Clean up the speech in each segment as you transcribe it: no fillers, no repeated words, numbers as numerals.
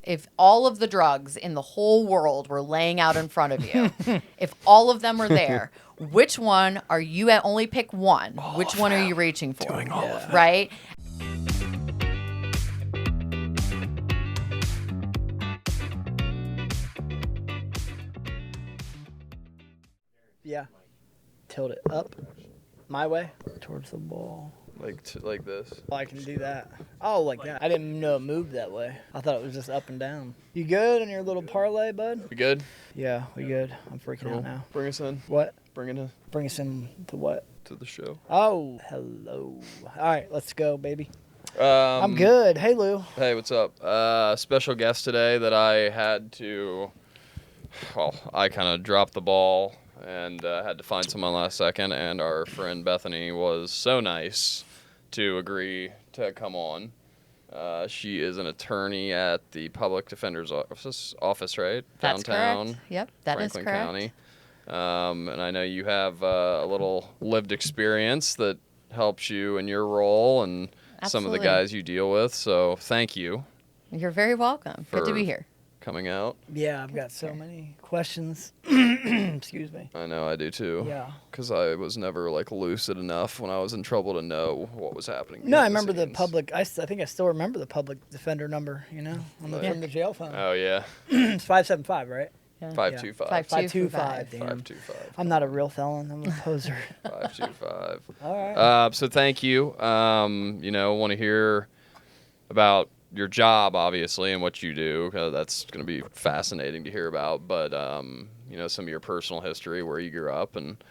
If all of the drugs in the whole world were laying out in front of you, if all of them were there, which one are you at? Only pick one. Which one are you reaching for? Doing all of them. Right? Yeah. Tilt it up my way towards the wall. Like this. Oh, I can do that. Oh, like that. I didn't know it moved that way. I thought it was just up and down. You good on your little parlay, bud? We good? Yeah, we good. I'm freaking out now. Bring us in. What? Bring it in Bring us in to what? to the show. Oh, hello. All right, let's go, baby. I'm good. Hey, Lou. Hey, what's up? Special guest today that I had to. Well, I kind of dropped the ball and had to find someone last second, and our friend Bethany was so nice to agree to come on. She is an attorney at the public defender's office, right? That's Downtown. correct. Yep, that Franklin is correct. County. And I know you have a little lived experience that helps you in your role and some of the Absolutely. guys you deal with. So thank you You're very welcome. Good to For- be here. coming out. Yeah, I've got so many questions. Excuse me. I know I do too. Yeah. Because I was never like lucid enough when I was in trouble to know what was happening. No, I behind remember the scenes. public. I think I still remember the public defender number. From the jail phone. Oh yeah, It's 575, right? Yeah. 525. 525. Damn. 525. I'm not a real felon. I'm a poser. 525. All right. So thank you. Want to hear about your job, obviously, and what you do. That's going to be fascinating to hear about. But, some of your personal history, where you grew up, and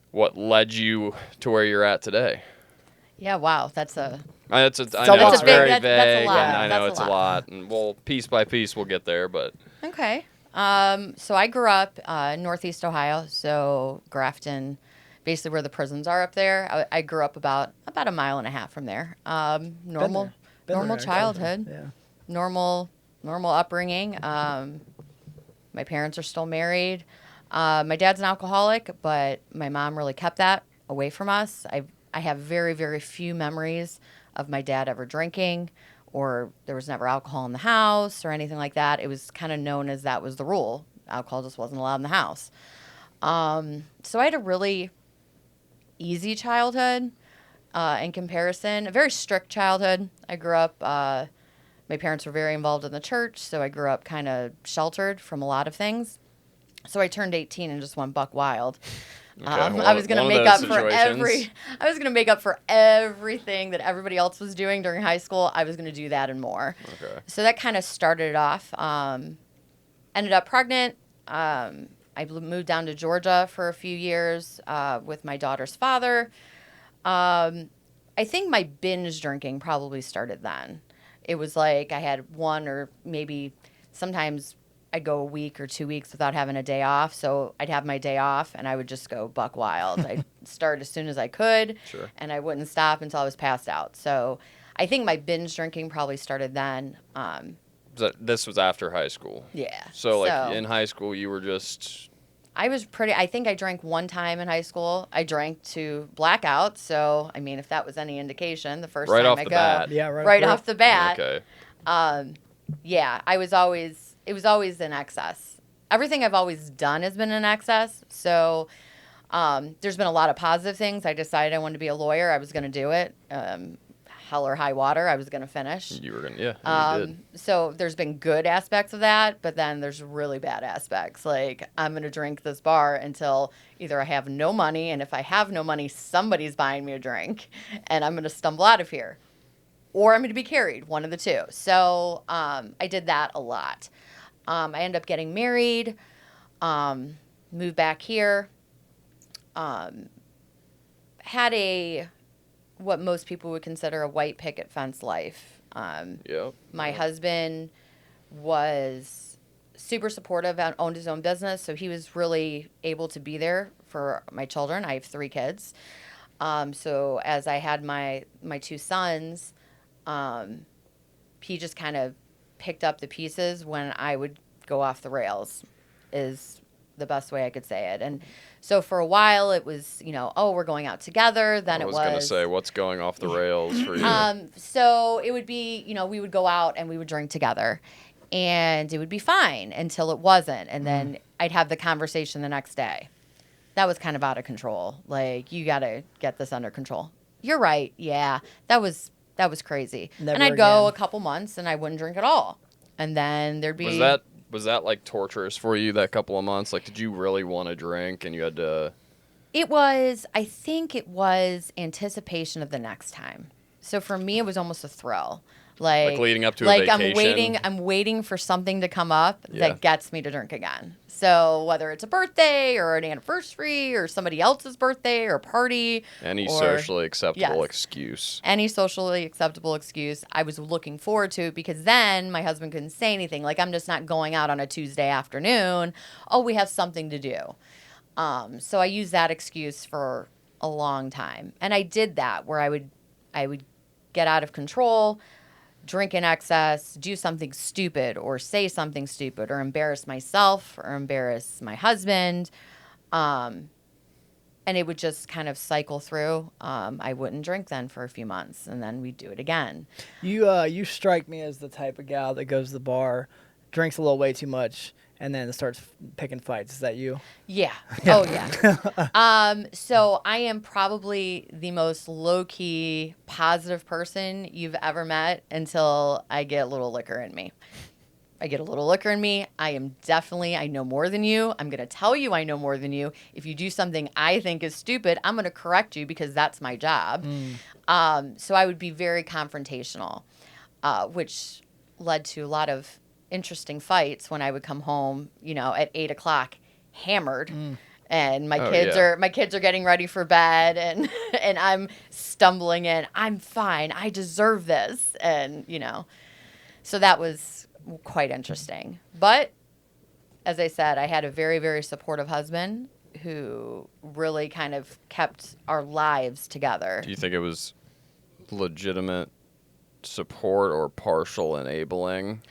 what led you to where you're at today. Yeah, wow. That's a I know a it's lot. very That's a vague, lot. and I know That's a it's a lot. lot. And we'll, piece by piece, we'll get there. But okay. So I grew up in Northeast Ohio, so Grafton, basically where the prisons are up there. I grew up about a mile and a half from there. Normal Been there, childhood, Yeah. normal upbringing. My parents are still married. My dad's an alcoholic, but my mom really kept that away from us. I have very, very few memories of my dad ever drinking, or there was never alcohol in the house or anything like that. It was kind of known as that was the rule. Alcohol just wasn't allowed in the house. So I had a really easy childhood in comparison, a very strict childhood. I grew up, my parents were very involved in the church, so I grew up kind of sheltered from a lot of things. So I turned 18 and just went buck wild. I was gonna make up for everything that everybody else was doing during high school. I was gonna do that and more. okay. So that kind of started it off. Ended up pregnant. I moved down to Georgia for a few years with my daughter's father. I think my binge drinking probably started then. It was like I had one or maybe sometimes I'd go a week or 2 weeks without having a day off. So I'd have my day off and I would just go buck wild. I'd start as soon as I could, Sure. and I wouldn't stop until I was passed out. So I think my binge drinking probably started then. This was after high school. Yeah. So in high school, you were just. I think I drank one time in high school. I drank to blackout. So, I mean, if that was any indication, the first Right time off I the go. bat. Yeah, Right off the bat. Okay. Yeah, it was always in excess. Everything I've always done has been in excess. So, there's been a lot of positive things. I decided I wanted to be a lawyer. I was going to do it. Hell or high water, I was going to finish. You were gonna, yeah. You did. So there's been good aspects of that, but then there's really bad aspects. Like, I'm going to drink this bar until either I have no money, and if I have no money, somebody's buying me a drink, and I'm going to stumble out of here. Or I'm going to be carried, one of the two. So I did that a lot. I ended up getting married, moved back here, had what most people would consider a white picket fence life. Yep. My husband was super supportive and owned his own business, so he was really able to be there for my children. I have 3 kids. So as I had my 2 sons, he just kind of picked up the pieces when I would go off the rails, is the best way I could say it. And so for a while it was, we're going out together. Then I was going to say, what's going off the rails for you? So it would be, we would go out and we would drink together. and it would be fine until it wasn't. And then I'd have the conversation the next day. That was kind of out of control. Like, you got to get this under control. You're right. Yeah, that was crazy. Never and I'd go a again. couple months and I wouldn't drink at all. And then there'd be... Was that like torturous for you that couple of months? Like, did you really want to drink and you had to? It was, I think it was anticipation of the next time. So for me, it was almost a thrill. Like leading up to a like vacation? I'm waiting for something to come up Yeah. that gets me to drink again. So whether it's a birthday or an anniversary or somebody else's birthday or party. Any or socially acceptable Yes. excuse. Any socially acceptable excuse, I was looking forward to it because then my husband couldn't say anything. Like, I'm just not going out on a Tuesday afternoon. Oh, we have something to do. So I used that excuse for a long time. And I did that where I would get out of control, drink in excess, do something stupid or say something stupid or embarrass myself or embarrass my husband. And it would just kind of cycle through. I wouldn't drink then for a few months, and then we'd do it again. You strike me as the type of gal that goes to the bar, drinks a little way too much, and then starts picking fights. Is that you? Yeah. Oh, yeah. So I am probably the most low-key positive person you've ever met until I get a little liquor in me. I am definitely, I know more than you. I'm going to tell you I know more than you. If you do something I think is stupid, I'm going to correct you because that's my job. So I would be very confrontational, which led to a lot of interesting fights when I would come home, at 8 o'clock hammered. And my kids are getting ready for bed and and I'm stumbling in. I'm fine. I deserve this. And, so that was quite interesting. But as I said, I had a very, very supportive husband who really kind of kept our lives together. Do you think it was legitimate support or partial enabling?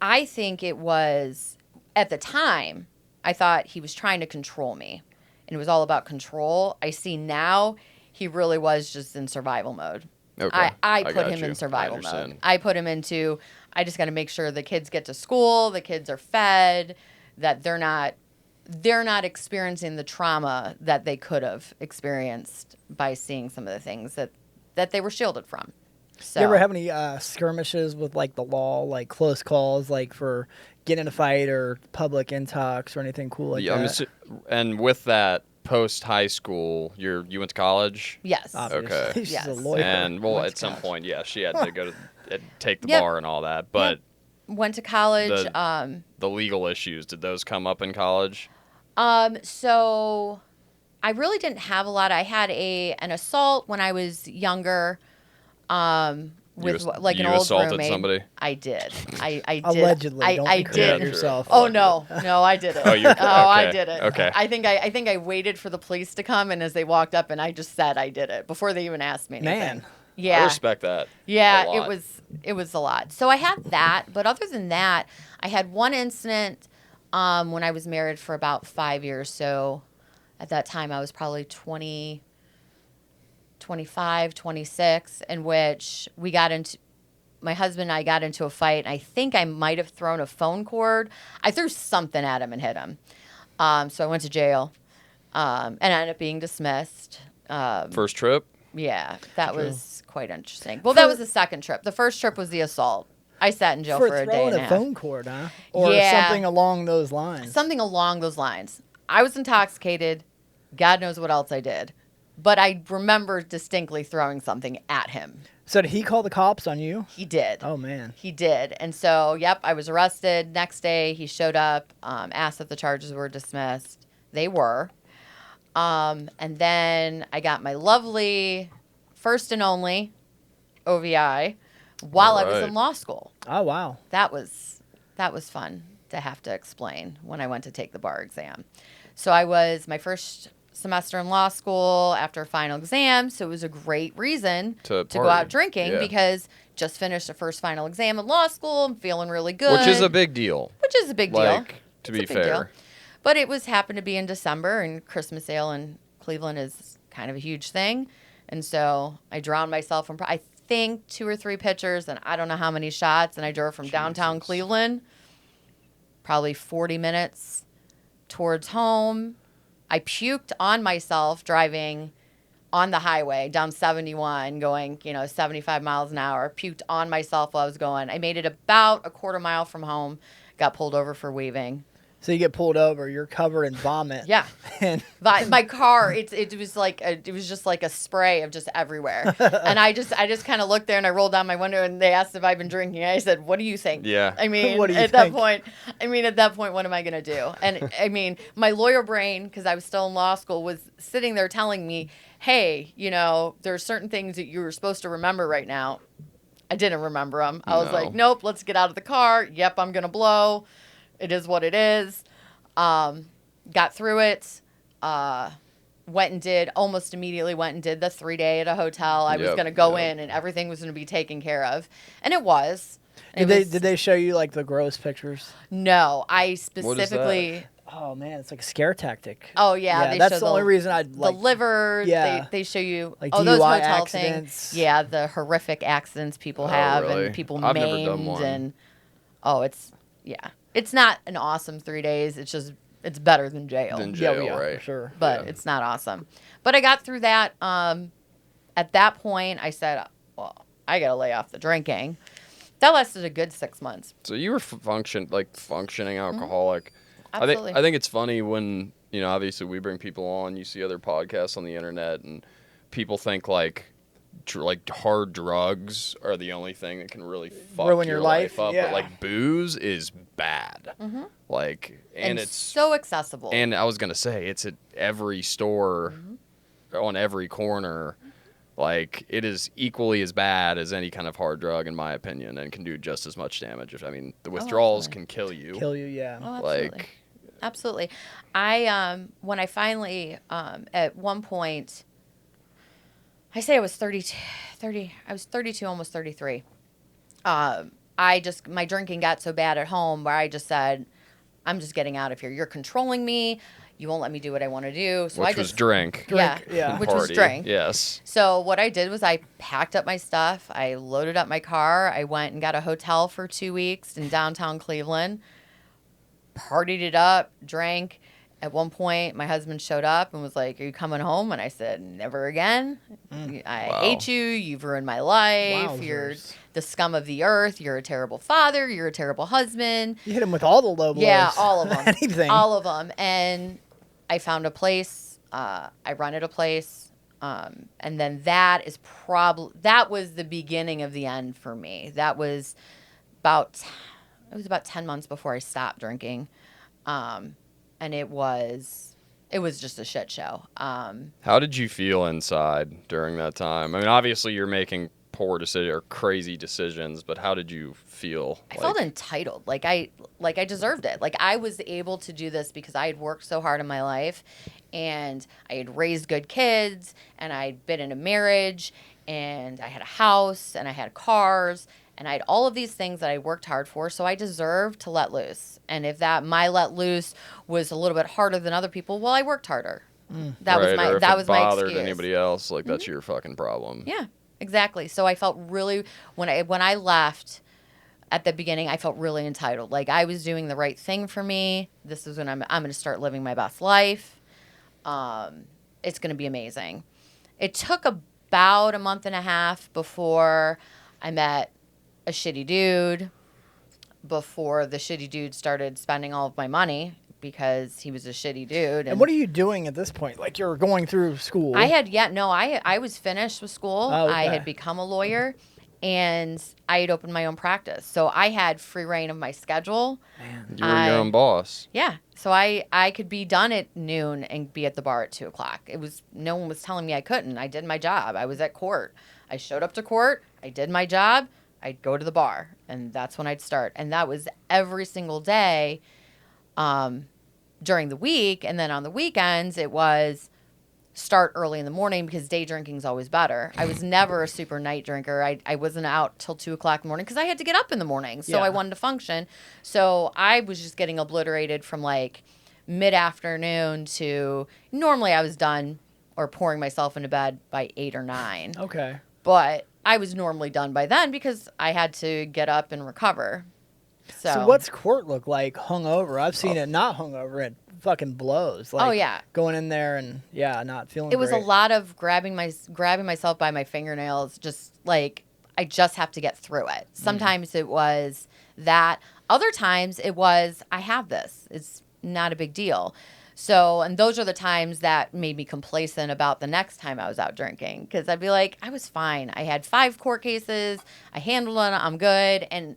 I think it was, at the time, I thought he was trying to control me. And it was all about control. I see now he really was just in survival mode. Okay. I put got him you. in survival I understand. mode. I put him into, I just got to make sure the kids get to school, the kids are fed, that they're not experiencing the trauma that they could have experienced by seeing some of the things that they were shielded from. So, You ever have any skirmishes with like the law, like close calls, like for getting in a fight or public intox or anything cool like that? And with that, post high school, you went to college? Yes. Obviously. Okay. She's Yes. a lawyer. And Went at to some college. point, yeah, she had to go to take the Yep. bar and all that. But Went to college. the legal issues, did those come up in college? So I really didn't have a lot. I had an assault when I was younger. With like an you old assaulted roommate. somebody? I did. I did. Allegedly. Don't I incriminate did. yourself. Oh no, I did it. Oh, you're I okay. did it. Okay. I think I waited for the police to come, and as they walked up, and I just said I did it before they even asked me anything. Man. Yeah. I respect that. Yeah, a lot. it was a lot. So I had that, but other than that, I had one incident when I was married for about 5 years. So at that time, I was probably 25, 26, in which my husband and I got into a fight. And I think I might have thrown a phone cord. I threw something at him and hit him. So I went to jail and I ended up being dismissed. First trip? Yeah, that was quite interesting. Well, that was the second trip. The first trip was the assault. I sat in jail for a day throwing and a a half. phone cord, huh? Or Yeah. something along those lines. Something along those lines. I was intoxicated. God knows what else I did. But I remember distinctly throwing something at him. So did he call the cops on you? He did. Oh, man. He did. And so, yep, I was arrested. Next day, he showed up, asked if the charges were dismissed. They were. And then I got my lovely first and only OVI while I was Alright. in law school. Oh, wow. That was fun to have to explain when I went to take the bar exam. So I was my first semester in law school after a final exam, so it was a great reason To go party. out drinking Yeah. because just finished a first final exam in law school. I'm feeling really good. Which is a big deal. Which is a big deal. Like, to It's be a big deal. fair. But it happened to be in December, and Christmas ale in Cleveland is kind of a huge thing. And so I drowned myself in, I think, 2 or 3 pitchers, and I don't know how many shots, and I drove from downtown Jesus. Cleveland probably 40 minutes towards home. I puked on myself driving on the highway down 71 going, 75 miles an hour. Puked on myself while I was going. I made it about a quarter mile from home. Got pulled over for weaving. So you get pulled over, you're covered in vomit. Yeah. And My car, it was just like a spray of just everywhere. And I just kind of looked there and I rolled down my window and they asked if I've been drinking. I said, "What do you think?" Yeah. I mean, What do you at think? that point, what am I going to do? And I mean, my lawyer brain, because I was still in law school, was sitting there telling me, "Hey, there are certain things that you were supposed to remember right now." I didn't remember them. I was No. like, "Nope, let's get out of the car. Yep, I'm going to blow. It is what it is." Got through it, almost immediately went and did the 3-day at a hotel. I was Yep, going to go yep. in and everything was going to be taken care of. And it was. did they show you like the gross pictures? No, I What is specifically. Oh man, it's like a scare tactic. Oh yeah, they that's show the only reason I'd the like liver. Yeah. They show you Like those DUI hotel accidents. things. Yeah, the horrific accidents people Oh, have really? and people I've maimed never done one. and it's not an awesome 3 days. It's better than jail. Right. for sure. But Yeah. it's not awesome. But I got through that. At that point, I said, well, I got to lay off the drinking. That lasted a good 6 months. So you were functioning alcoholic. Absolutely. I think it's funny when, obviously we bring people on, you see other podcasts on the internet, and people think like hard drugs are the only thing that can really fuck Ruin your your life life, up. yeah. But like booze is bad. Mm-hmm. And it's so accessible. And I was gonna say it's at every store, on every corner. Like it is equally as bad as any kind of hard drug, in my opinion, and can do just as much damage. I mean, the withdrawals absolutely. can kill you. Kill you, yeah. Oh, absolutely. Like, Absolutely. I when I finally at one point I say I was 32, almost 33. My drinking got so bad at home where I just said, I'm just getting out of here. You're controlling me. You won't let me do what I want to do. So which was drink. Yeah. Which was Party. drink. Yes. So what I did was I packed up my stuff. I loaded up my car. I went and got a hotel for 2 weeks in downtown Cleveland. Partied it up, drank. At one point, my husband showed up and was like, "Are you coming home?" And I said, "Never again. I Wow. hate you. You've ruined my life. You're Wowzers. the scum of the earth. You're a terrible father. You're a terrible husband." You hit him with all the low blows. Yeah, all of them. Anything. All of them. And I found a place. I rented a place. And then that was the beginning of the end for me. That was about 10 months before I stopped drinking. And it was just a shit show. How did you feel inside during that time? I mean, obviously you're making poor decisions or crazy decisions, but how did you feel? I felt entitled. Like I deserved it. Like I was able to do this because I had worked so hard in my life and I had raised good kids and I'd been in a marriage and I had a house and I had cars and I had all of these things that I worked hard for. So I deserved to let loose. And if my let loose was a little bit harder than other people, well, I worked harder. That was my or if that it was my bothered excuse. anybody else, like that's your fucking problem. Yeah, exactly. So I felt really when I left at the beginning, I felt really entitled. Like I was doing the right thing for me. This is when I'm going to start living my best life. It's going to be amazing. It took about a month and a half before I met a shitty dude. Before the shitty dude started spending all of my money because he was a shitty dude. And what are you doing at this point? Like you're going through school. I was finished with school. Oh, okay. I had become a lawyer and I had opened my own practice. So I had free reign of my schedule. Man. You were your own boss. Yeah. So I could be done at noon and be at the bar at 2:00. No one was telling me I couldn't. I did my job. I was at court. I showed up to court. I did my job. I'd go to the bar, and that's when I'd start. And that was every single day during the week. And then on the weekends, it was start early in the morning because day drinking is always better. I was never a super night drinker. I wasn't out till 2:00 in the morning because I had to get up in the morning. So Yeah. I wanted to function. So I was just getting obliterated from like mid-afternoon to normally I was done or pouring myself into bed by 8 or 9. Okay. But I was normally done by then because I had to get up and recover. So what's court look like hungover? I've seen it not hungover. It fucking blows. Like, Oh, yeah. Going in there and not feeling. It was a great. lot of grabbing myself by my fingernails, just like I just have to get through it. Sometimes it was that. Other times it was I have this. It's not a big deal. So, and those are the times that made me complacent about the next time I was out drinking, because I'd be like, I was fine. I had 5 court cases. I handled it. I'm good. And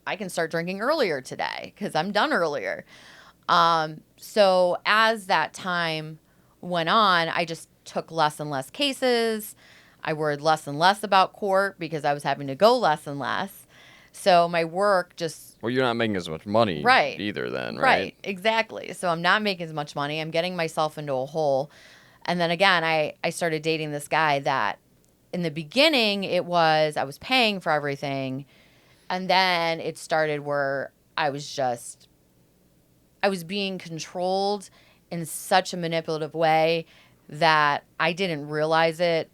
I can start drinking earlier today because I'm done earlier. So as that time went on, I just took less and less cases. I worried less and less about court because I was having to go less and less. So my work just... Well, you're not making as much money Right. either then, right? Right, exactly. So I'm not making as much money. I'm getting myself into a hole. And then again, I started dating this guy that in the beginning I was paying for everything. And then it started where I was being controlled in such a manipulative way that I didn't realize it.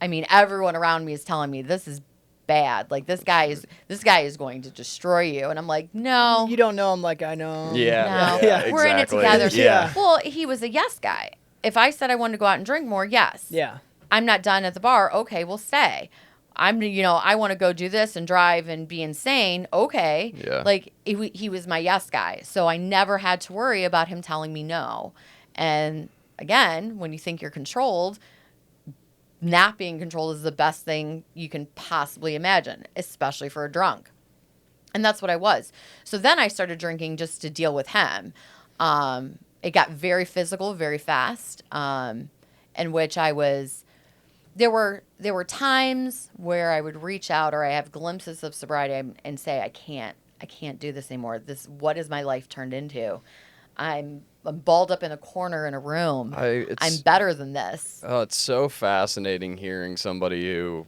I mean, everyone around me is telling me this is bad. Like this guy is going to destroy you. And I'm like, no. You don't know him like I know him. Yeah. No. Yeah, We're in it exactly. together. Yeah. Well, he was a yes guy. If I said I wanted to go out and drink more, yes. Yeah. I'm not done at the bar. Okay, we'll stay. I want to go do this and drive and be insane. Okay. Yeah. Like he was my yes guy. So I never had to worry about him telling me no. And again, when you think you're controlled, not being controlled is the best thing you can possibly imagine, especially for a drunk. And that's what I was. So then I started drinking just to deal with him. It got very physical, very fast, in which I was... There were times where I would reach out or I have glimpses of sobriety and say, I can't do this anymore. What is my life turned into? I'm balled up in a corner in a room. I'm better than this. Oh, it's so fascinating hearing somebody who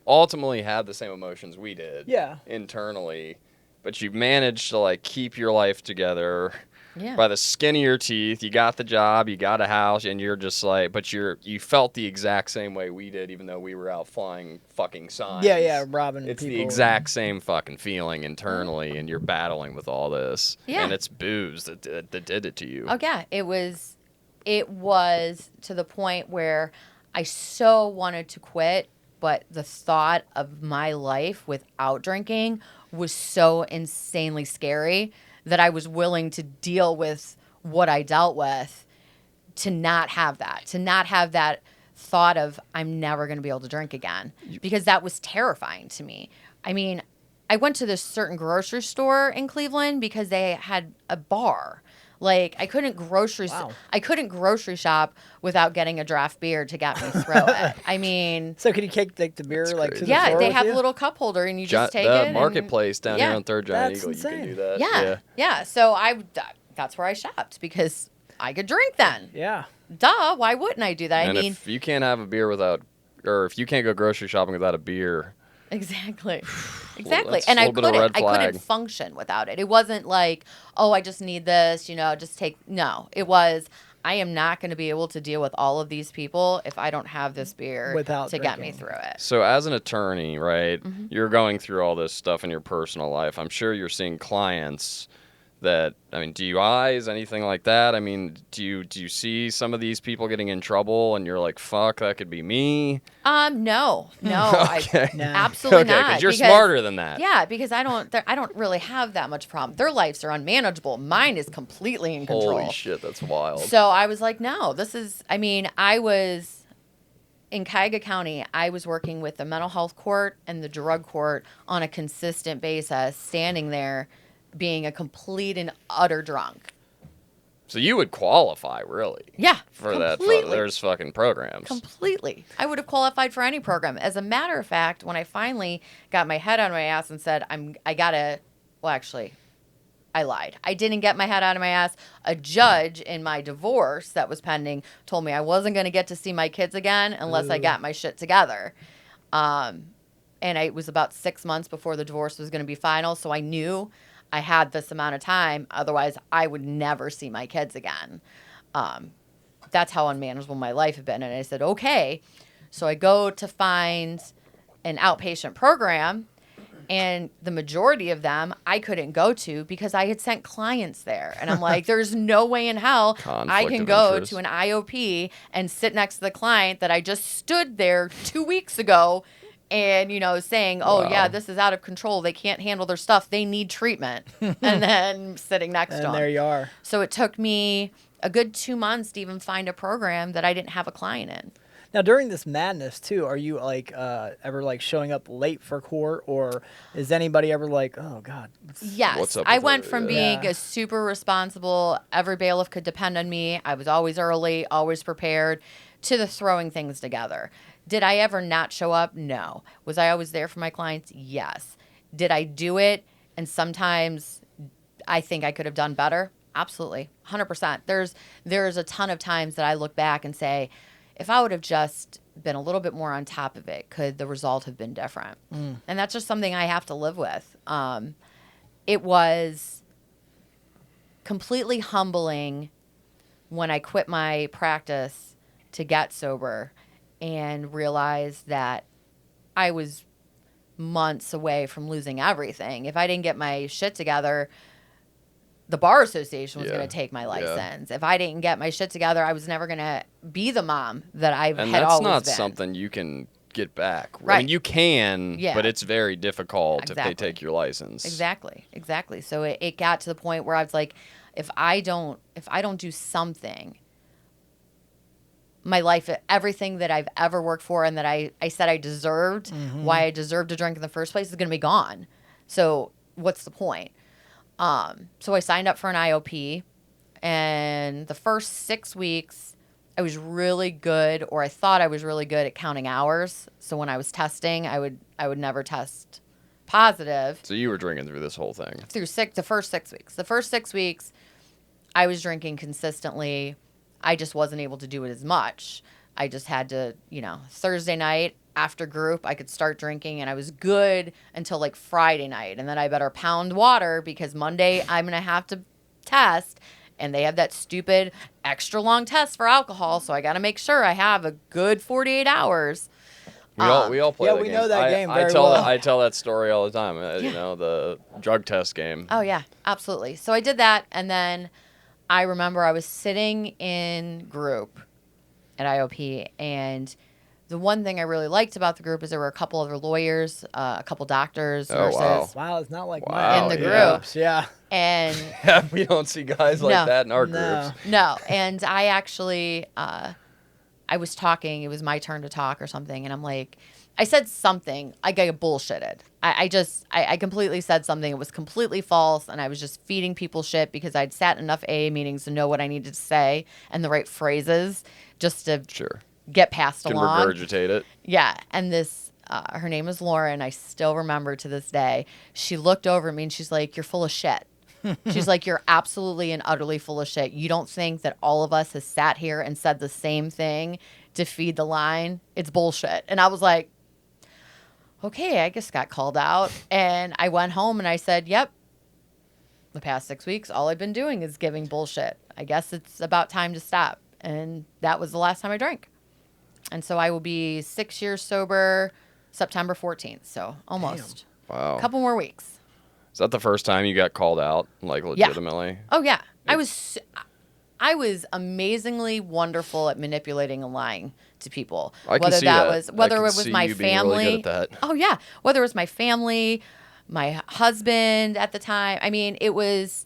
ultimately had the same emotions we did. Yeah. Internally, but you managed to like keep your life together. Yeah. By the skin of your teeth. You got the job, you got a house, and you're just like, but you felt the exact same way we did, even though we were out flying fucking signs. Yeah, robbing It's people. the exact same fucking feeling internally, and you're battling with all this. Yeah. And it's booze that did it to you. Oh yeah, it was to the point where I so wanted to quit, but the thought of my life without drinking was so insanely scary that I was willing to deal with what I dealt with to not have that thought of I'm never going to be able to drink again, because that was terrifying to me. I mean, I went to this certain grocery store in Cleveland because they had a bar. Like I couldn't grocery shop without getting a draft beer to get me through it. I mean, So could you take the beer That's like crazy. to the yeah, store they with have you? a little cup holder and you just take the it. and- marketplace down yeah. here on Third Giant That's Eagle, insane. you can do that. Yeah. So that's where I shopped because I could drink then. Yeah. Duh, why wouldn't I do that? And I mean, if you can't have a beer if you can't go grocery shopping without a beer, exactly. that's And a I little bit of red I couldn't flag. function without it. It wasn't like, oh, I just need this, just take. No, it was, I am not going to be able to deal with all of these people if I don't have this beer Without to get me drinking. through it. So as an attorney, right, Mm-hmm. you're going through all this stuff in your personal life. I'm sure you're seeing clients that, DUIs, anything like that. Do you see some of these people getting in trouble and you're like, fuck, that could be me? No, Okay. No. absolutely Okay, not. because you're smarter than that. Yeah, because I don't really have that much problem. Their lives are unmanageable. Mine is completely in control. Holy shit, that's wild. So I was like, no, I was in Cuyahoga County. I was working with the mental health court and the drug court on a consistent basis, standing there being a complete and utter drunk. So you would qualify, really, Yeah, for that. completely. There's fucking programs. Completely. I would have qualified for any program. As a matter of fact, when I finally got my head out of my ass and said, I lied. I didn't get my head out of my ass. A judge in my divorce that was pending told me I wasn't going to get to see my kids again unless I got my shit together. And it was about 6 months before the divorce was going to be final, so I knew I had this amount of time. Otherwise, I would never see my kids again. That's how unmanageable my life had been. And I said, okay. So I go to find an outpatient program, And the majority of them I couldn't go to because I had sent clients there. And I'm like, there's no way in hell I Conflict can of go interest. to an IOP and sit next to the client that I just stood there 2 weeks ago and, saying, oh, Wow. yeah, this is out of control. They can't handle their stuff. They need treatment. And then sitting next to And them. there you are. So it took me a good 2 months to even find a program that I didn't have a client in. Now, during this madness too, are you ever showing up late for court, or is anybody ever like, oh God? Yes. What's up I with went that? from Yeah. being a super responsible, every bailiff could depend on me. I was always early, always prepared, to the throwing things together. Did I ever not show up? No. Was I always there for my clients? Yes. Did I do it? And sometimes I think I could have done better. Absolutely. 100%. There's a ton of times that I look back and say, if I would have just been a little bit more on top of it, could the result have been different? And that's just something I have to live with. It was completely humbling when I quit my practice to get sober and realized that I was months away from losing everything. If I didn't get my shit together, the bar association was Yeah. going to take my Yeah. license. If I didn't get my shit together, I was never going to be the mom that I And had that's always not been. something you can get back. I Right. mean, you can, Yeah. but it's very difficult if Exactly. they take your license. Exactly. So it got to the point where I was like, if I don't do something, my life, everything that I've ever worked for and that I said I deserved, why I deserved to drink in the first place, is going to be gone. So what's the point? So I signed up for an IOP, and the first 6 weeks I was really good, or I thought I was really good at counting hours. So when I was testing, I would never test positive So you were drinking through this whole thing. through the first 6 weeks. The first 6 weeks I was drinking consistently. I just wasn't able to do it as much. I just had to, Thursday night after group, I could start drinking, and I was good until like Friday night. And then I better pound water because Monday I'm going to have to test. And they have that stupid extra long test for alcohol. So I got to make sure I have a good 48 hours. We all play Yeah, that we game. know that game very tell well. I tell that story all the time. The drug test game. Oh, yeah, absolutely. So I did that. And then I remember I was sitting in group at IOP, and the one thing I really liked about the group is there were a couple other lawyers, a couple doctors, Oh, nurses, wow. Wow, it's not like Wow, mine. in the yeah. groups. Yeah. And Yeah, we don't see guys like No. that in our No. groups. no, and I actually, I was talking. It was my turn to talk or something, and I'm like, I said something. I got bullshitted. I completely said something. It was completely false, and I was just feeding people shit because I'd sat in enough AA meetings to know what I needed to say and the right phrases just to Sure. get passed Can along. regurgitate it. Yeah, and this, her name is Lauren. I still remember to this day. She looked over at me and she's like, "You're full of shit." She's like, "You're absolutely and utterly full of shit. You don't think that all of us has sat here and said the same thing to feed the line? It's bullshit." And I was like, okay, I just got called out. And I went home and I said, yep, the past 6 weeks, all I've been doing is giving bullshit. I guess it's about time to stop. And that was the last time I drank. And so I will be 6 years sober September 14th. So almost Wow. a couple more weeks. Is that the first time you got called out, like legitimately? Oh, yeah. I was amazingly wonderful at manipulating and lying to people. I can see that. Whether I it can was see my you being family. really good at that. Oh yeah. Whether it was my family, my husband at the time. I mean, it was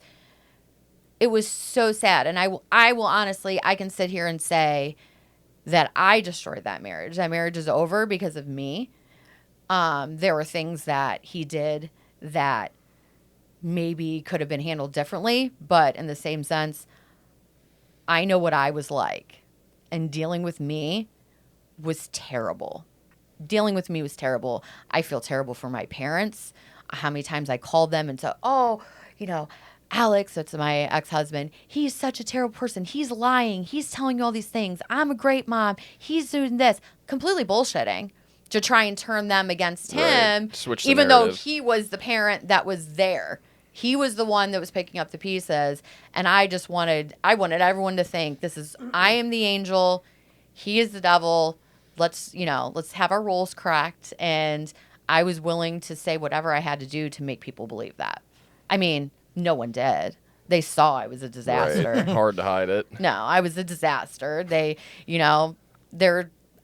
so sad. And I will honestly, I can sit here and say that I destroyed that marriage. That marriage is over because of me. There were things that he did that maybe could have been handled differently, but in the same sense, I know what I was like, and dealing with me was terrible. Dealing with me was terrible. I feel terrible for my parents. How many times I called them and said, "Oh, Alex," that's my ex-husband, "he's such a terrible person. He's lying. He's telling you all these things. I'm a great mom. He's doing this." Completely bullshitting to try and turn them against him, Right. Switch the even though narrative. he was the parent that was there. He was the one that was picking up the pieces, and I wanted everyone to think I am the angel, he is the devil. Let's have our roles correct, and I was willing to say whatever I had to do to make people believe that. I mean, no one did. They saw I was a disaster. Right. Hard to hide it. No, I was a disaster.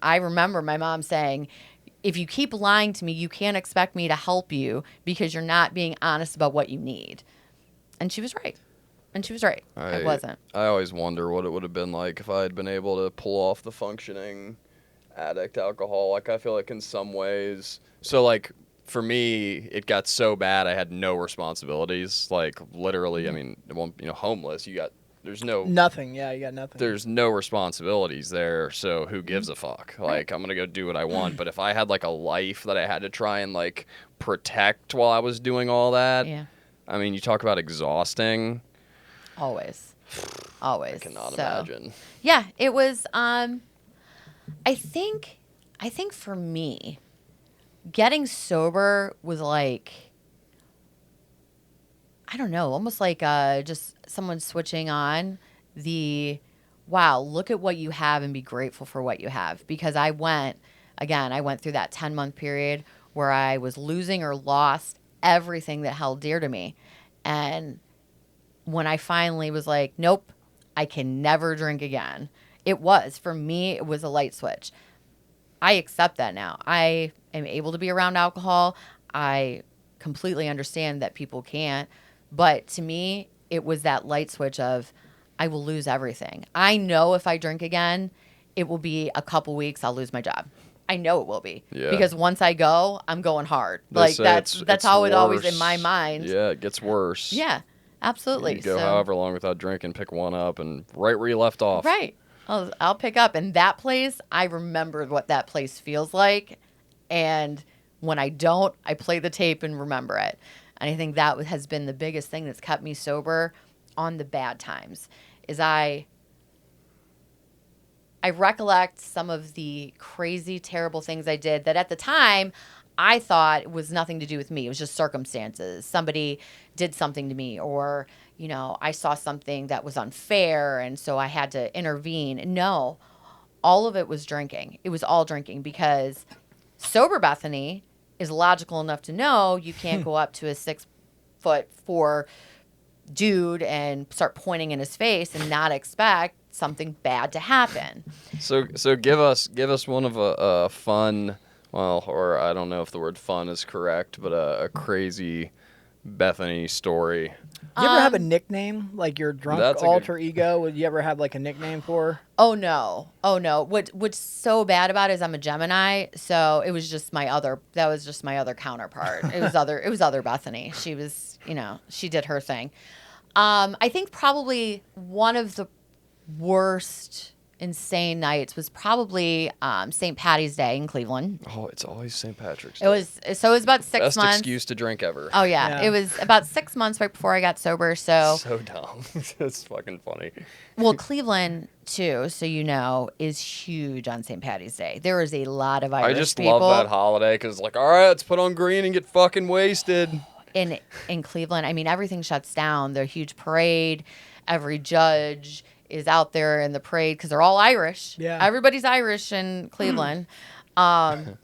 I remember my mom saying, if you keep lying to me, you can't expect me to help you because you're not being honest about what you need. And she was right. I wasn't. I always wonder what it would have been like if I had been able to pull off the functioning addict alcoholic. I feel like in some ways, so like for me, it got so bad I had no responsibilities. Like literally, I mean, homeless. Nothing. Yeah, you got nothing. There's no responsibilities there, so who gives a fuck? Like, I'm gonna go do what I want. But if I had like a life that I had to try and like protect while I was doing all that, Yeah. I mean, you talk about exhausting. Always. I cannot imagine. Yeah, it was. I think for me, getting sober was like, I don't know, almost like just someone switching on the, wow, look at what you have and be grateful for what you have. Because I went through that 10-month period where I was losing or lost everything that held dear to me. And when I finally was like, nope, I can never drink again. For me, it was a light switch. I accept that now. I am able to be around alcohol. I completely understand that people can't. But to me, it was that light switch of, I will lose everything. I know if I drink again, it will be a couple weeks, I'll lose my job. I know it will be. Yeah. Because once I go, I'm going hard. That's how it always worse. in my mind. Yeah, it gets worse. Yeah, absolutely. You go however long without drinking, pick one up, and right where you left off. Right. I'll pick up. And that place, I remember what that place feels like. And when I don't, I play the tape and remember it. And I think that has been the biggest thing that's kept me sober on the bad times, is I recollect some of the crazy, terrible things I did that at the time I thought it was nothing to do with me. It was just circumstances. Somebody did something to me, or, I saw something that was unfair, and so I had to intervene. No, all of it was drinking. It was all drinking, because sober Bethany is logical enough to know you can't go up to a 6'4" dude and start pointing in his face and not expect something bad to happen. So give us one of a fun, well, or I don't know if the word fun is correct, but a crazy Bethany story. You ever have a nickname, like your drunk alter ego? Would you ever have like a nickname for? Oh no. What's so bad about it is I'm a Gemini, so it was just my other counterpart. It was other Bethany. She was, she did her thing. I think probably one of the worst insane nights was probably St. Patty's Day in Cleveland. Oh, it's always St. Patrick's Day. It was about 6 months. Best excuse to drink ever. Oh yeah. It was about 6 months right before I got sober. So dumb. It's fucking funny. Well, Cleveland too, so is huge on St. Patty's Day. There is a lot of Irish people. I just love that holiday because like, all right, let's put on green and get fucking wasted. In Cleveland, I mean, everything shuts down. There's a huge parade. Every judge is out there in the parade because they're all Irish. Yeah. Everybody's Irish in Cleveland. And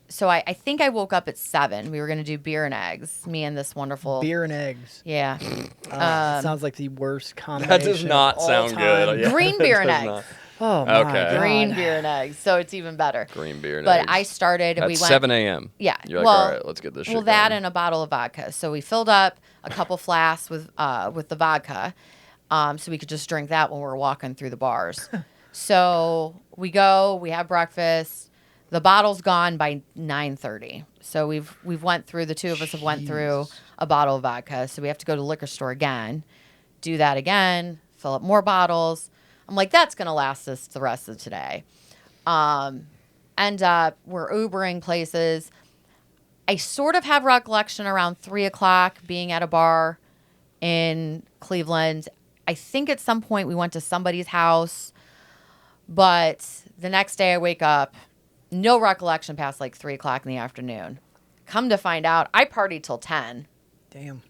so I think I woke up at 7. We were going to do beer and eggs, me and this wonderful... Beer and eggs. Yeah. Sounds like the worst combination. That does not sound good. Yeah, green beer and eggs. not. Oh, my Okay. God. Green beer and eggs. So it's even better. Green beer and But eggs. I started... At we went 7 a.m. Yeah. You're like, all right, let's get this shit that going. and a bottle of vodka. So we filled up a couple flasks with the vodka, so we could just drink that when we were walking through the bars. So we have breakfast. The bottle's gone by 9:30. So we've went through, the two of us have went through a bottle of vodka. So we have to go to the liquor store again, do that again, fill up more bottles. I'm like, that's going to last us the rest of today. End up, we're Ubering places. I sort of have recollection around 3 o'clock being at a bar in Cleveland. I think at some point we went to somebody's house, but the next day I wake up, no recollection past like 3 o'clock in the afternoon. Come to find out, I partied till 10. Damn.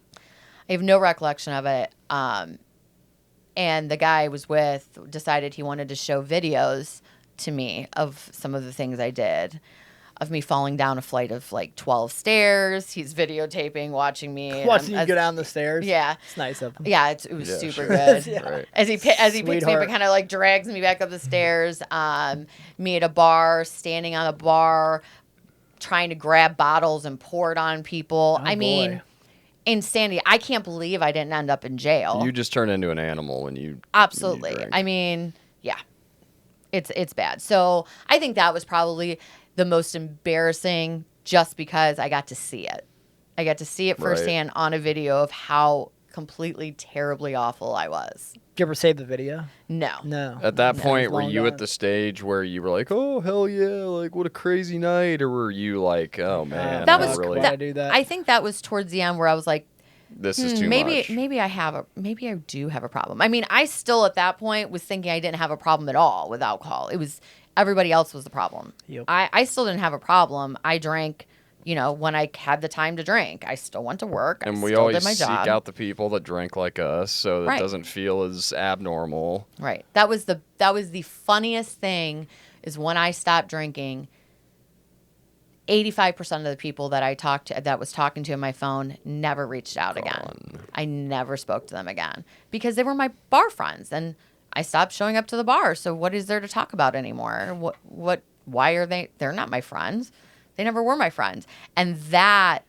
I have no recollection of it. And the guy I was with decided he wanted to show videos to me of some of the things I did. of me falling down a flight of like 12 stairs. He's videotaping, watching me. and Watching I'm- you go down the stairs. Yeah. It's nice of him. Yeah, it was Yeah, super sure. good. Yeah. Right. As he picks me up Sweetheart. and kind of like drags me back up the stairs. Me at a bar, standing on a bar, trying to grab bottles and pour it on people. Oh, I mean, boy. insanity. I can't believe I didn't end up in jail. You just turn into an animal when you Absolutely. when you drink. I mean, yeah, it's bad. So I think that was probably the most embarrassing, just because I got to see it. I got to see it Right. firsthand on a video of how completely terribly awful I was. Did you ever save the video? No. No. At that No, point, were long you gone. at the stage where you were like, "Oh hell yeah, like what a crazy night," or were you like, "Oh man, That I was really why I do that. I think that was towards the end where I was like, this is too maybe much." maybe I do have a problem. I mean, I still at that point was thinking I didn't have a problem at all with alcohol. It was everybody else was the problem. Yep. I still didn't have a problem. I drank, when I had the time to drink. I still went to work. And I we still always did my seek job. out the people that drink like us, so that Right. it doesn't feel as abnormal. Right. That was the funniest thing is when I stopped drinking. 85% of the people that was talking to on my phone never reached out again. Gone. I never spoke to them again because they were my bar friends and I stopped showing up to the bar. So what is there to talk about anymore? Why are they're not my friends. They never were my friends. And that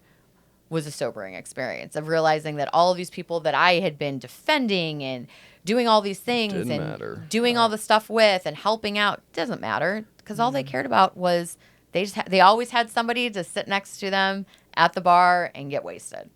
was a sobering experience of realizing that all of these people that I had been defending and doing all these things Didn't and matter. doing all the stuff with and helping out doesn't matter because all they cared about was they always had somebody to sit next to them at the bar and get wasted.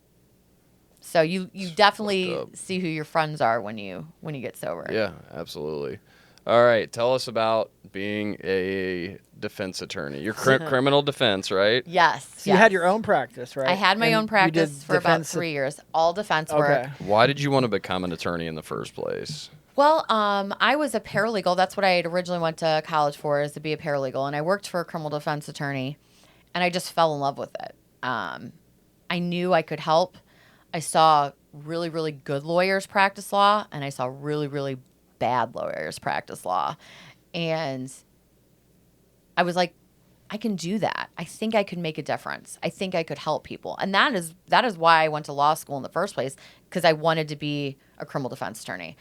So you definitely fucked up. see who your friends are when you get sober. Yeah, absolutely. All right, tell us about being a defense attorney. You're criminal defense, right? Yes. So you had your own practice, right? I had my And own you practice did for about defense- 3 years, all defense Okay. work. Why did you want to become an attorney in the first place? Well, I was a paralegal. That's what I had originally went to college for, is to be a paralegal. And I worked for a criminal defense attorney, and I just fell in love with it. I knew I could help. I saw really, really good lawyers practice law, and I saw really, really bad lawyers practice law. And I was like, I can do that. I think I could make a difference. I think I could help people. And that is why I went to law school in the first place, because I wanted to be a criminal defense attorney.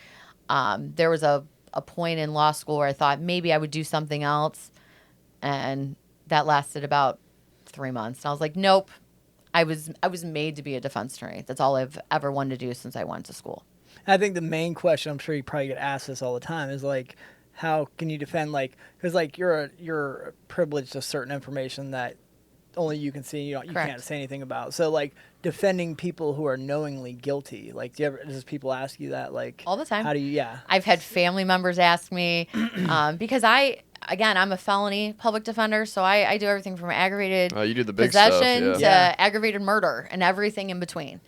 There was a point in law school where I thought maybe I would do something else, and that lasted about 3 months. And I was like, nope. I was made to be a defense attorney. That's all I've ever wanted to do since I went to school. I think the main question, I'm sure you probably get asked this all the time, is like, how can you defend, like, because like you're privileged to certain information that only you can see, you Correct. can't say anything about. So like defending people who are knowingly guilty, like does people ask you that, like All the time. How do you? Yeah. I've had family members ask me because I'm a felony public defender, so I do everything from aggravated You do the big stuff, possession to Yeah. aggravated murder and everything in between.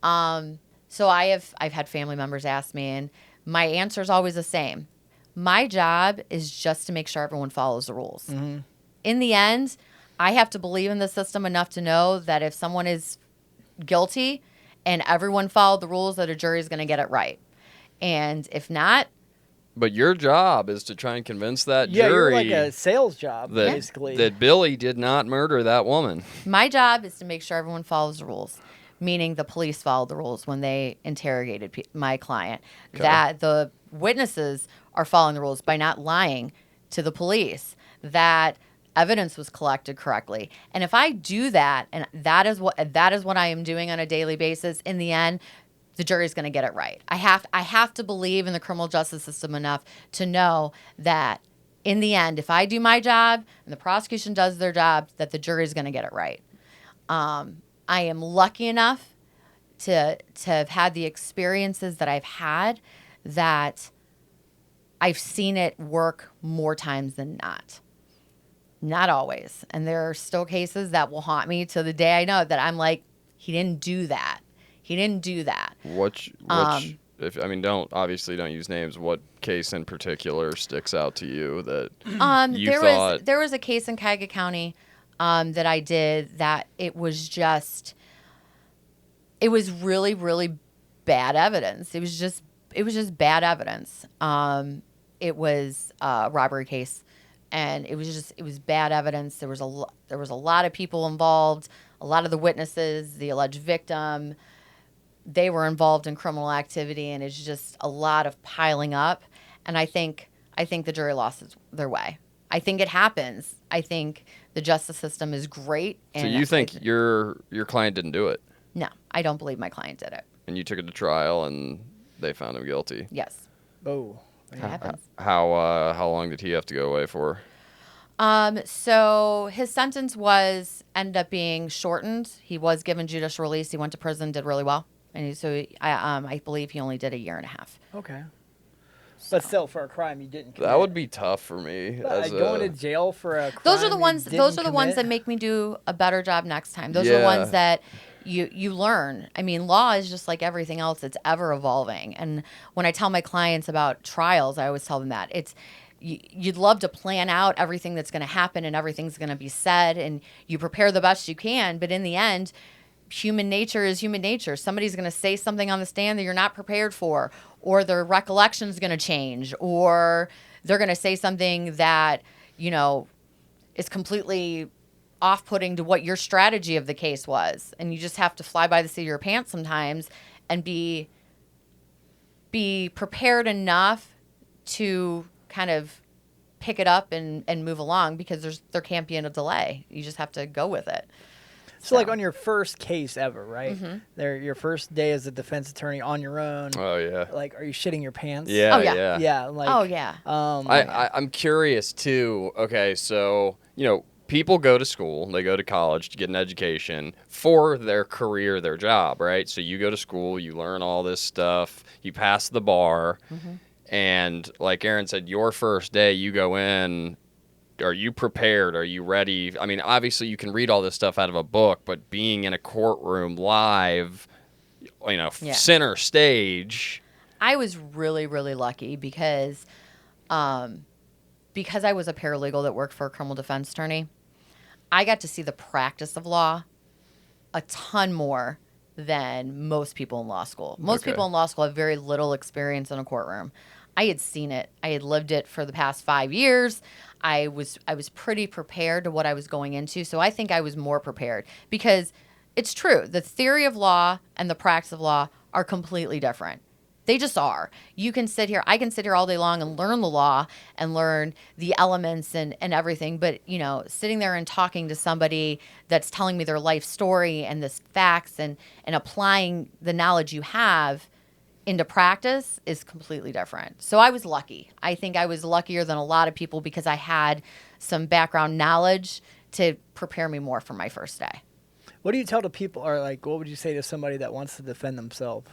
So I've had family members ask me, and my answer is always the same. My job is just to make sure everyone follows the rules. Mm-hmm. In the end, I have to believe in the system enough to know that if someone is guilty and everyone followed the rules, that a jury is going to get it right. And if not, But your job is to try and convince that Yeah, you're jury like a sales job, that, basically. that Billy did not murder that woman. my job is to make sure everyone follows the rules, meaning the police followed the rules when they interrogated my client, Okay. that the witnesses are following the rules by not lying to the police, that evidence was collected correctly. And if I do that, and that is what I am doing on a daily basis, in the end, the jury's going to get it right. I have to believe in the criminal justice system enough to know that in the end, if I do my job and the prosecution does their job, that the jury's going to get it right. I am lucky enough to have had the experiences that I've had, that I've seen it work more times than not. Not always. And there are still cases that will haunt me to the day I know that I'm like, he didn't do that. He didn't do that. Which don't use names. What case in particular sticks out to you that you thought? There was a case in Cuyahoga County that I did that it was really, really bad evidence. It was just bad evidence. It was a robbery case and it was bad evidence. There was a lot of people involved, a lot of the witnesses, the alleged victim, they were involved in criminal activity, and it's just a lot of piling up. And I think the jury lost their way. I think it happens. I think the justice system is great. So you think your client didn't do it? No, I don't believe my client did it. And you took it to trial, and they found him guilty. Yes. Oh. It happens. How long did he have to go away for? So his sentence ended up being shortened. He was given judicial release. He went to prison, did really well. And I believe he only did a year and a half. Okay. But still, for a crime you didn't commit. That would be tough for me. Going to jail for a crime those are the ones. Those are the ones commit? that make me do a better job next time. Those are the ones that you learn. I mean, law is just like everything else. It's ever evolving. And when I tell my clients about trials, I always tell them that you'd love to plan out everything that's going to happen and everything's going to be said, and you prepare the best you can. But in the end, human nature is human nature. Somebody's going to say something on the stand that you're not prepared for, or their recollection is going to change, or they're going to say something that, is completely off-putting to what your strategy of the case was. And you just have to fly by the seat of your pants sometimes and be prepared enough to kind of pick it up and move along, because there can't be a delay. You just have to go with it. So like on your first case ever, right? Mm-hmm. Your first day as a defense attorney on your own. Oh yeah. Like, are you shitting your pants? Yeah, Oh, yeah. yeah. Yeah. Like, Oh, yeah. I'm curious too. Okay, so people go to school, they go to college to get an education for their career, their job, right? So you go to school, you learn all this stuff, you pass the bar, and like Aaron said, your first day you go in. Are you prepared? Are you ready? I mean, obviously you can read all this stuff out of a book, but being in a courtroom live, center stage. I was really, really lucky because I was a paralegal that worked for a criminal defense attorney. I got to see the practice of law a ton more than most people in law school. Most people in law school have very little experience in a courtroom. I had seen it. I had lived it for the past 5 years. I was pretty prepared to what I was going into. So I think I was more prepared, because it's true. The theory of law and the practice of law are completely different. They just are. I can sit here all day long and learn the law and learn the elements and everything. But, sitting there and talking to somebody that's telling me their life story and the facts and applying the knowledge you have into practice is completely different. So I was lucky. I think I was luckier than a lot of people because I had some background knowledge to prepare me more for my first day. What do you tell to people, or like, what would you say to somebody that wants to defend themselves?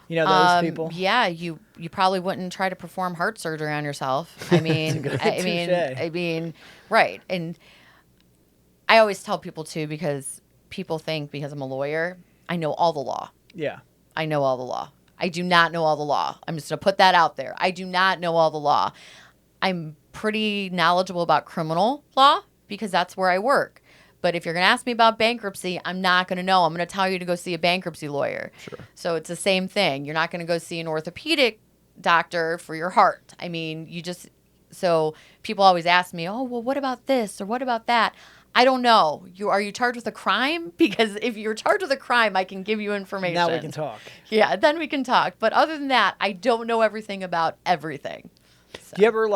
Those people. Yeah, you probably wouldn't try to perform heart surgery on yourself. I mean, I mean, right. And I always tell people too, because people think because I'm a lawyer, I know all the law. Yeah. I know all the law. I do not know all the law. I'm just going to put that out there. I do not know all the law. I'm pretty knowledgeable about criminal law because that's where I work. But if you're going to ask me about bankruptcy, I'm not going to know. I'm going to tell you to go see a bankruptcy lawyer. Sure. So it's the same thing. You're not going to go see an orthopedic doctor for your heart. I mean, so people always ask me, oh, well, what about this or what about that? I don't know. Are you charged with a crime? Because if you're charged with a crime, I can give you information. Now we can talk. Yeah, then we can talk. But other than that, I don't know everything about everything. So. Do you ever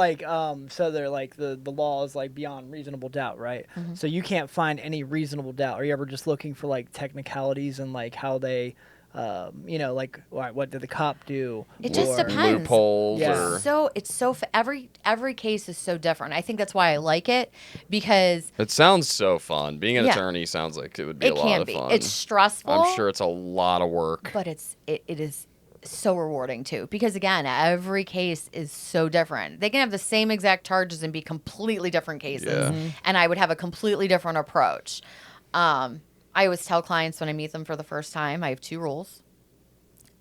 so they're like the law is like beyond reasonable doubt, right? Mm-hmm. So you can't find any reasonable doubt. Are you ever just looking for like technicalities and like how they, what did the cop do? It just depends. Loopholes. Yeah. Every case is so different. I think that's why I like it, because it sounds so fun. Being an attorney sounds like it would be a lot of fun. It's stressful. I'm sure it's a lot of work. But it is so rewarding too, because again, every case is so different. They can have the same exact charges and be completely different cases. Yeah. Mm-hmm. And I would have a completely different approach. I always tell clients when I meet them for the first time, I have 2 rules.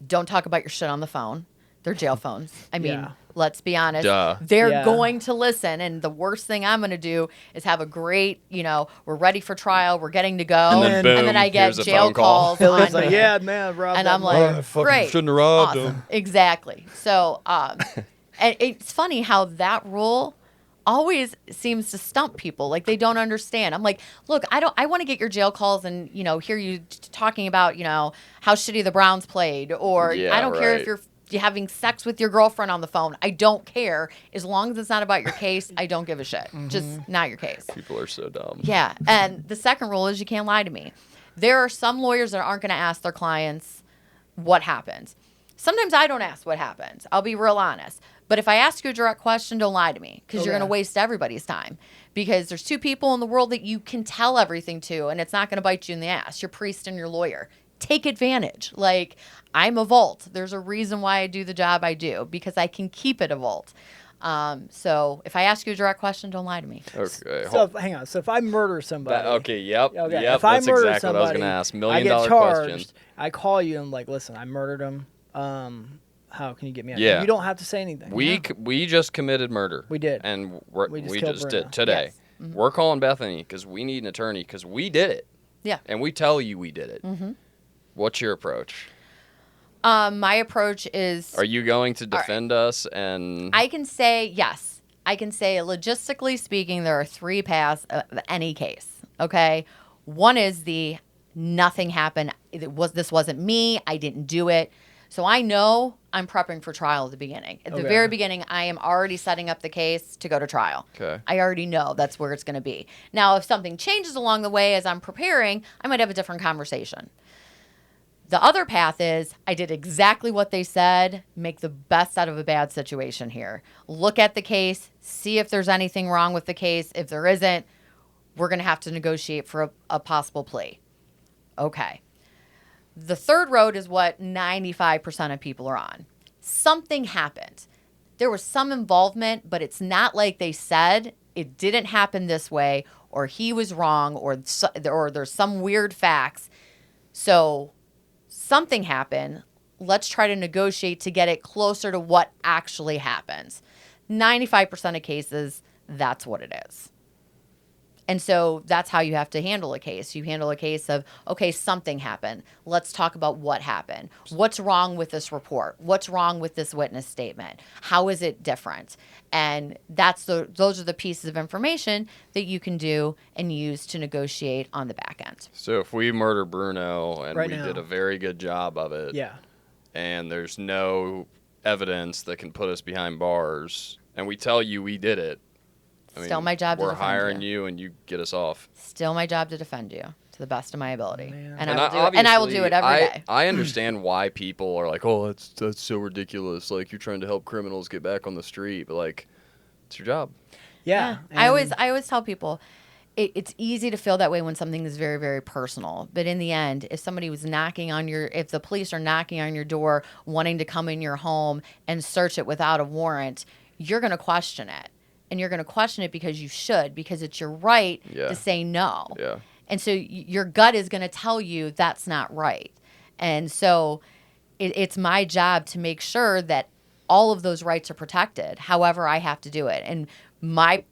Don't talk about your shit on the phone. They're jail phones. I mean, let's be honest. Duh. They're going to listen. And the worst thing I'm going to do is have a great, we're ready for trial. We're getting to go. And then, boom, and then I get here's a jail phone call. calls. Billy's like, yeah, man, robbed and that I'm money. like, I fucking great. shouldn't have robbed Awesome. him. Exactly. So, and it's funny how that rule always seems to stump people. Like they don't understand. I'm like, look, I want to get your jail calls and, hear you talking about, how shitty the Browns played, or Yeah, I don't care if right. you're having sex with your girlfriend on the phone. I don't care. As long as it's not about your case, I don't give a shit. Just not your case. People are so dumb. Yeah. And the second rule is you can't lie to me. There are some lawyers that aren't going to ask their clients what happened. Sometimes I don't ask what happened. I'll be real honest. But if I ask you a direct question, don't lie to me, because you're going to waste everybody's time. Because there's two people in the world that you can tell everything to, and it's not going to bite you in the ass, your priest and your lawyer. Take advantage. Like, I'm a vault. There's a reason why I do the job I do, because I can keep it a vault. So if I ask you a direct question, don't lie to me. Okay. So hang on. So if I murder somebody, Okay. Yep. okay, Yep. if I That's murder exactly what I was somebody, gonna ask. I $1 get million charged. question. I call you and I'm like, listen, I murdered him. How can you get me out? Yeah. You don't have to say anything. We just committed murder. We did. And We we just just killed did today. Yes. We're calling Bethany because we need an attorney because we did it. Yeah. And we tell you we did it. What's your approach? My approach is, Are you going to defend us? And I can say yes. I can say, logistically speaking, there are three paths of any case. Okay. One is the nothing happened. This wasn't me. I didn't do it. So I know I'm prepping for trial at the beginning. At the very beginning, I am already setting up the case to go to trial. Okay. I already know that's where it's going to be. Now, if something changes along the way as I'm preparing, I might have a different conversation. The other path is I did exactly what they said, make the best out of a bad situation here. Look at the case, see if there's anything wrong with the case. If there isn't, we're going to have to negotiate for a possible plea. Okay. The third road is what 95% of people are on. Something happened. There was some involvement, but it's not like they said it didn't happen this way, or he was wrong, or there's some weird facts. So something happened. Let's try to negotiate to get it closer to what actually happens. 95% of cases, that's what it is. And so that's how you have to handle a case. You handle a case of, okay, something happened. Let's talk about what happened. What's wrong with this report? What's wrong with this witness statement? How is it different? And those are the pieces of information that you can do and use to negotiate on the back end. So if we murder Bruno and Right we now. did a very good job of it, and there's no evidence that can put us behind bars, and we tell you we did it, Still my job to we're defend hiring you. you and you get us off. Still my job to defend you to the best of my ability. Man. And I will do it every day. I understand why people are like, oh, that's so ridiculous. Like, you're trying to help criminals get back on the street. But, like, it's your job. Yeah. I always tell people, it's easy to feel that way when something is very, very personal. But in the end, if somebody was if the police are knocking on your door, wanting to come in your home and search it without a warrant, you're going to question it. And you're going to question it because you should, because it's your right to say no. Yeah. And so your gut is going to tell you that's not right. And so it's my job to make sure that all of those rights are protected, however I have to do it. And my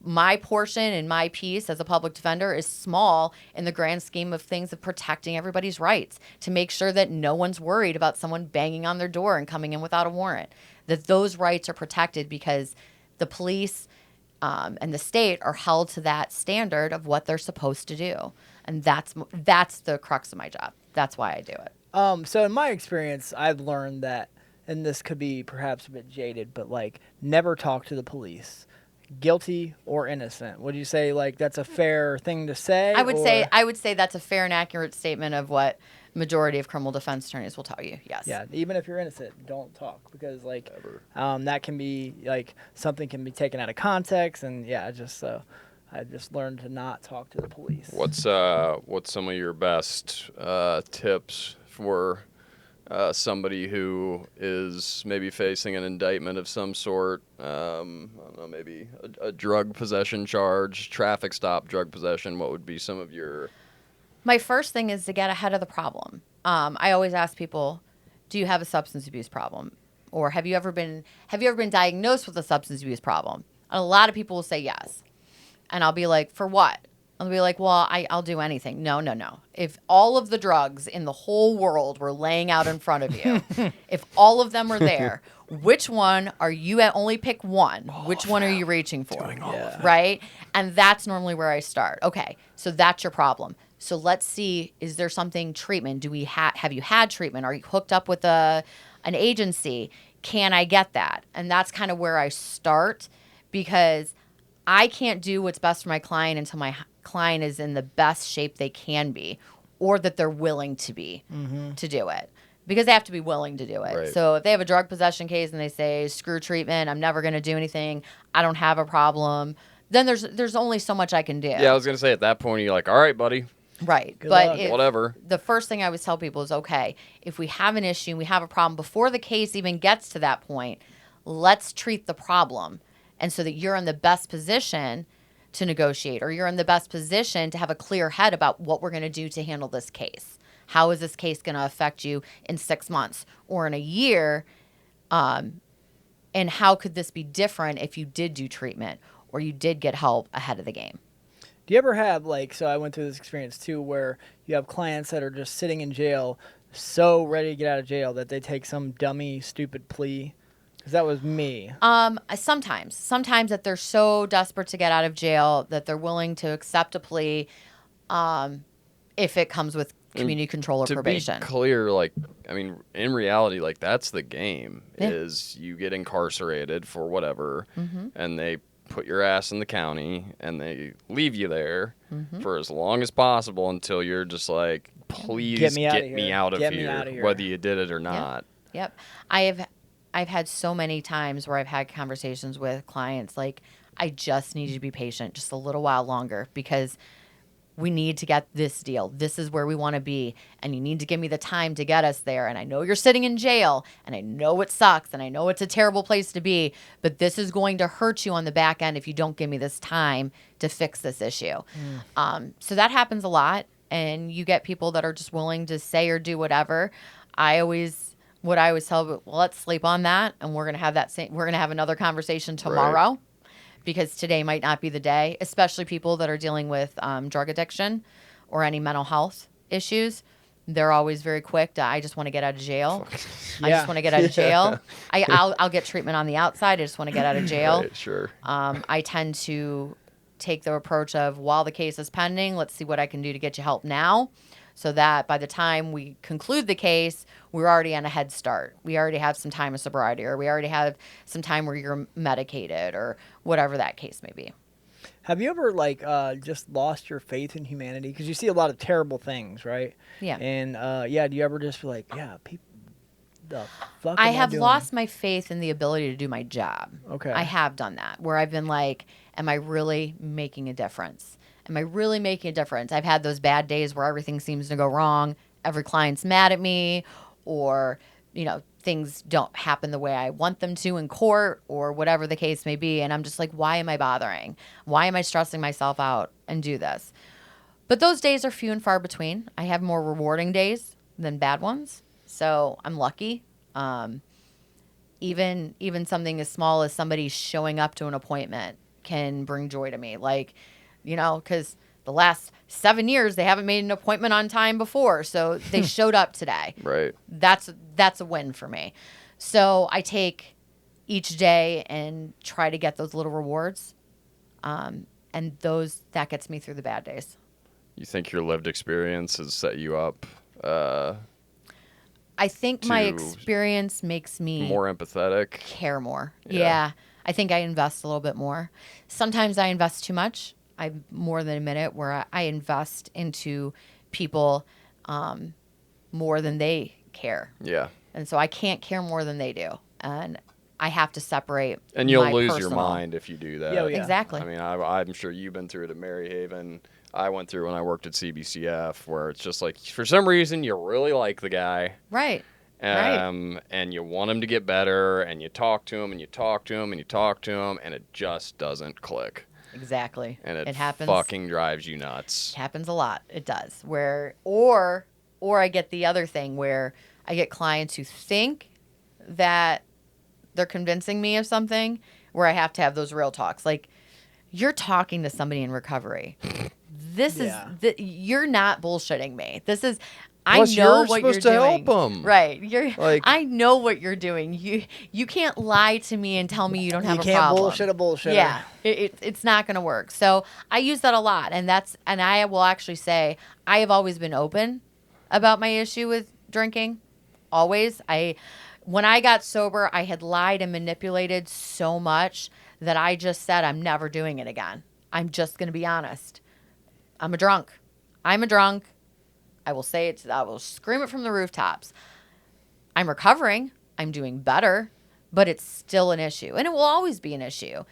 portion and my piece as a public defender is small in the grand scheme of things of protecting everybody's rights, to make sure that no one's worried about someone banging on their door and coming in without a warrant, that those rights are protected because the police and the state are held to that standard of what they're supposed to do. And that's the crux of my job. That's why I do it. So in my experience, I've learned that, and this could be perhaps a bit jaded, but like, never talk to the police, guilty or innocent. Would you say like that's a fair thing to say? I would say that's a fair and accurate statement of what majority of criminal defense attorneys will tell you. Yes. Yeah, even if you're innocent, don't talk, because like that can be like something can be taken out of context, and I just learned to not talk to the police. What's some of your best tips for somebody who is maybe facing an indictment of some sort? I don't know, maybe a drug possession charge, traffic stop, drug possession. What would be some of your... My first thing is to get ahead of the problem. I always ask people, do you have a substance abuse problem? Or have you ever been diagnosed with a substance abuse problem? And a lot of people will say yes. And I'll be like, for what? I'll be like, well, I'll do anything. No, no, no. If all of the drugs in the whole world were laying out in front of you, if all of them were there, which one are you at? Only pick one. Which one are you reaching for? Yeah. Right? And that's normally where I start. Okay, so that's your problem. So let's see, is there something treatment? Do we have you had treatment? Are you hooked up with an agency? Can I get that? And that's kind of where I start, because I can't do what's best for my client until my client is in the best shape they can be, or that they're willing to be to do it, because they have to be willing to do it. Right. So if they have a drug possession case and they say, screw treatment, I'm never going to do anything, I don't have a problem, then there's only so much I can do. Yeah, I was gonna say at that point you're like, all right, buddy, Right. Good But luck. whatever. the first thing I always tell people is, okay, if we have an issue, we have a problem, before the case even gets to that point, let's treat the problem. And so that you're in the best position to negotiate, or you're in the best position to have a clear head about what we're going to do to handle this case. How is this case going to affect you in 6 months or in a year? And how could this be different if you did do treatment or you did get help ahead of the game? Do you ever have, like, so I went through this experience too, where you have clients that are just sitting in jail, so ready to get out of jail that they take some dummy, stupid plea? Because that was me. Sometimes that they're so desperate to get out of jail that they're willing to accept a plea, if it comes with community control or To probation. be clear, like, I mean, in reality, like, that's the game. Yeah. Is you get incarcerated for whatever, Mm-hmm. and they put your ass in the county, and they leave you there Mm-hmm. for as long as possible until you're just like, please Get me get outta me here. out of Get me here, outta here. whether you did it or not. Yep. I've had so many times where I've had conversations with clients like, I just need you to be patient just a little while longer, because we need to get this deal. This is where we want to be, and you need to give me the time to get us there. And I know you're sitting in jail, and I know it sucks, and I know it's a terrible place to be, but this is going to hurt you on the back end if you don't give me this time to fix this issue. So that happens a lot, and you get people that are just willing to say or do whatever. What I always tell, well, let's sleep on that, and we're gonna have another conversation tomorrow. Because today might not be the day, especially people that are dealing with drug addiction or any mental health issues. They're always very quick to, I just want to get out of jail. I Yeah. just want to get out of jail. I'll get treatment on the outside. I just want to get out of jail. Right, sure. I tend to take the approach of, while the case is pending, let's see what I can do to get you help now, so that by the time we conclude the case, we're already on a head start. We already have some time of sobriety, or we already have some time where you're medicated, or whatever that case may be. Have you ever, like, just lost your faith in humanity? Because you see a lot of terrible things, right? Yeah. And, do you ever just feel like, yeah, people, the fuck I am have doing? lost my faith in the ability to do my job. Okay. I have done that, where I've been like, am I really making a difference? Am I really making a difference? I've had those bad days where everything seems to go wrong. Every client's mad at me, or, things don't happen the way I want them to in court, or whatever the case may be. And I'm just like, why am I bothering? Why am I stressing myself out and do this? But those days are few and far between. I have more rewarding days than bad ones. So I'm lucky. Even something as small as somebody showing up to an appointment can bring joy to me. Like, because the last 7 years they haven't made an appointment on time before, so they showed up today. Right. That's a win for me. So I take each day and try to get those little rewards, and that gets me through the bad days. You think your lived experience has set you up I think my to experience makes me more empathetic? care more. Yeah. Yeah. I think I invest a little bit more. Sometimes I invest too much. I'm more than a minute where I invest into people more than they care. Yeah. And so I can't care more than they do. And I have to separate. And you'll my lose your personal- mind if you do that. Yeah, yeah. Exactly. I mean, I'm sure you've been through it at Maryhaven. I went through when I worked at CBCF, where it's just like, for some reason, you really like the guy. Right. Right. And you want him to get better, and you talk to him, and you talk to him, and you talk to him, and it just doesn't click. Exactly. And it happens. fucking drives you nuts. It happens a lot. It does. Or I get the other thing where I get clients who think that they're convincing me of something, where I have to have those real talks. Like, you're talking to somebody in recovery. this Yeah. is you're not bullshitting me. This is Plus, I know you're what you're supposed to help doing. 'em. Right. You're Like- I know what you're doing. You can't lie to me and tell me you don't have You a can't problem. bullshit a bullshitter. Yeah. It's not going to work. So I use that a lot, and I will actually say I have always been open about my issue with drinking. Always. When I got sober, I had lied and manipulated so much that I just said I'm never doing it again. I'm just going to be honest. I'm a drunk. I will say it. I will scream it from the rooftops. I'm recovering. I'm doing better, but it's still an issue, and it will always be an issue.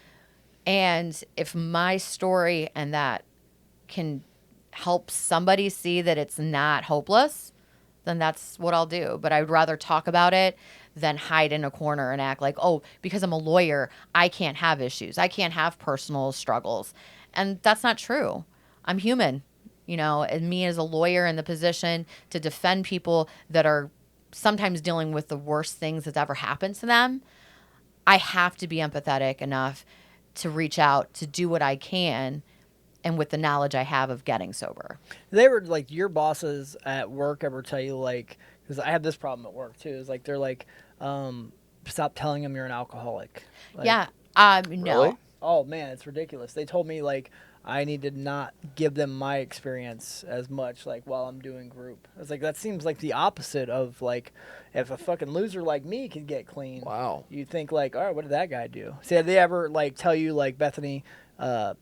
And if my story and that can help somebody see that it's not hopeless, then that's what I'll do. But I'd rather talk about it than hide in a corner and act like, oh, because I'm a lawyer, I can't have issues. I can't have personal struggles. And that's not true. I'm human. And me as a lawyer in the position to defend people that are sometimes dealing with the worst things that's ever happened to them, I have to be empathetic enough to reach out, to do what I can, and with the knowledge I have of getting sober. They were like your bosses at work ever tell you like, because I have this problem at work too, is like they're like, stop telling them you're an alcoholic. Like, Yeah. No. Really? Oh man, it's ridiculous. They told me like I need to not give them my experience as much like while I'm doing group. I was like, that seems like the opposite of like if a fucking loser like me could get clean. Wow. You think like, all right, what did that guy do? See, did they ever like tell you like, Bethany,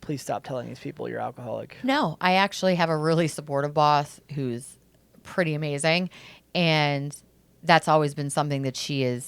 please stop telling these people you're alcoholic? No, I actually have a really supportive boss who's pretty amazing, and that's always been something that she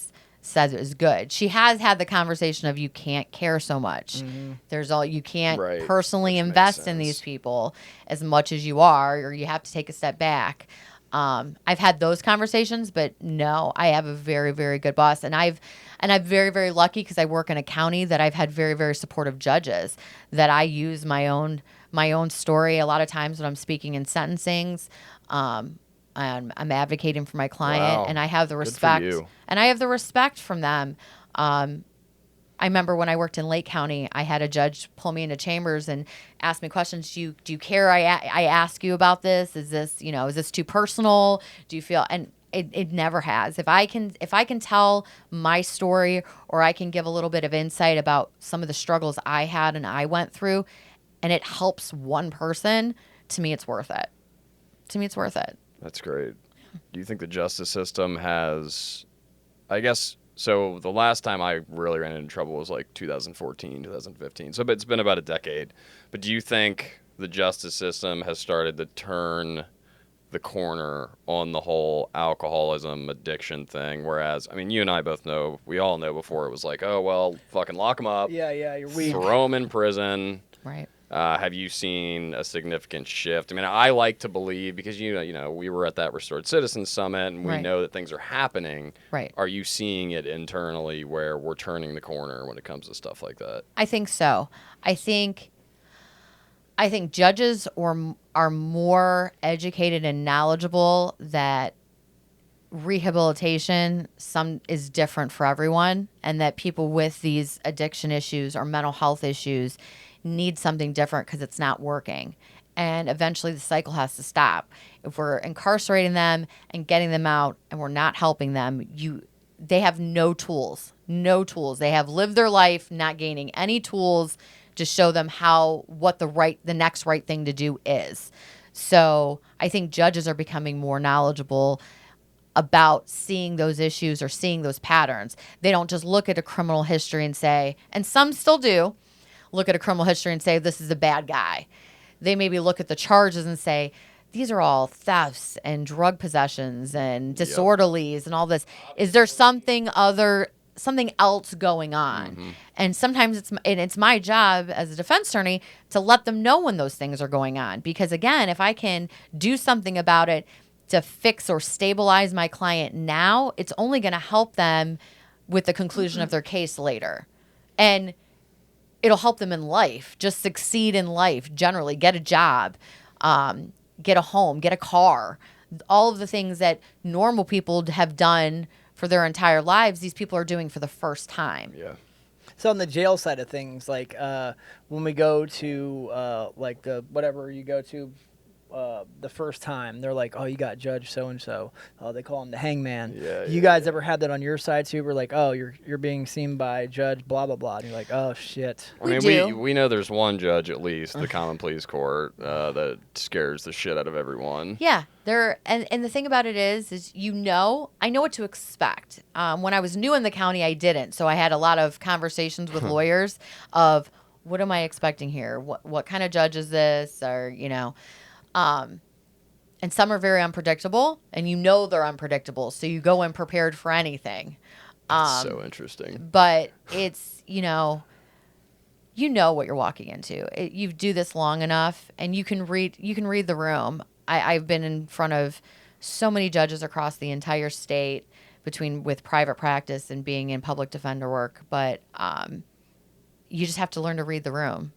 says is good. She has had the conversation of you can't care so much. You can't Right, personally which makes invest in these sense. people as much as you are, or you have to take a step back. I've had those conversations, but no, I have a very, very good boss, and I'm very, very lucky because I work in a county that I've had very, very supportive judges that I use my own story a lot of times when I'm speaking in sentencings. I'm advocating for my client, Wow. and I have the Good for respect, you. and I have the respect from them. I remember when I worked in Lake County, I had a judge pull me into chambers and ask me questions. Do you care? I ask you about this. Is this too personal? Do you feel? And it never has. If I can tell my story, or I can give a little bit of insight about some of the struggles I had and I went through, and it helps one person, to me, it's worth it. To me, it's worth it. That's great. Do you think the justice system has, I guess, so the last time I really ran into trouble was like 2014, 2015. So it's been about a decade. But do you think the justice system has started to turn the corner on the whole alcoholism addiction thing? Whereas, I mean, you and I both know, we all know before it was like, oh, well, fucking lock them up. Yeah, you're weak. Throw them in prison. Right. Have you seen a significant shift? I mean, I like to believe, because we were at that Restored Citizens Summit, and we Right. know that things are happening. Right. Are you seeing it internally where we're turning the corner when it comes to stuff like that? I think so. I think judges are more educated and knowledgeable that rehabilitation is different for everyone, and that people with these addiction issues or mental health issues need something different because it's not working. And eventually the cycle has to stop. If we're incarcerating them and getting them out and we're not helping them, they have no tools. They have lived their life not gaining any tools to show them what the next right thing to do is. So I think judges are becoming more knowledgeable about seeing those issues or seeing those patterns. They don't just look at a criminal history and say, and some still do, look at a criminal history and say, this is a bad guy. They maybe look at the charges and say, these are all thefts and drug possessions and disorderlies and all this. Is there something else going on? Mm-hmm. And sometimes it's my job as a defense attorney to let them know when those things are going on. Because again, if I can do something about it to fix or stabilize my client now, it's only going to help them with the conclusion of their case later. And it'll help them in life, just succeed in life generally, get a job, get a home, get a car. All of the things that normal people have done for their entire lives, these people are doing for the first time. Yeah. So on the jail side of things, like when we go to like the whatever you go to the first time, they're like, oh, you got Judge so and so. They call him the hangman. Yeah, You guys ever had that on your side too? We're like, oh, you're being seen by Judge blah blah blah. And you're like, oh shit. I mean, do. we know there's one judge at least, the common pleas court, that scares the shit out of everyone. Yeah, and the thing about it is I know what to expect. When I was new in the county, I didn't, so I had a lot of conversations with lawyers of what am I expecting here? What kind of judge is this? Or and some are very unpredictable, and they're unpredictable, so you go in prepared for anything. That's so interesting. But it's you know what you're walking into. You do this long enough, and you can read the room. I've been in front of so many judges across the entire state with private practice and being in public defender work, but you just have to learn to read the room,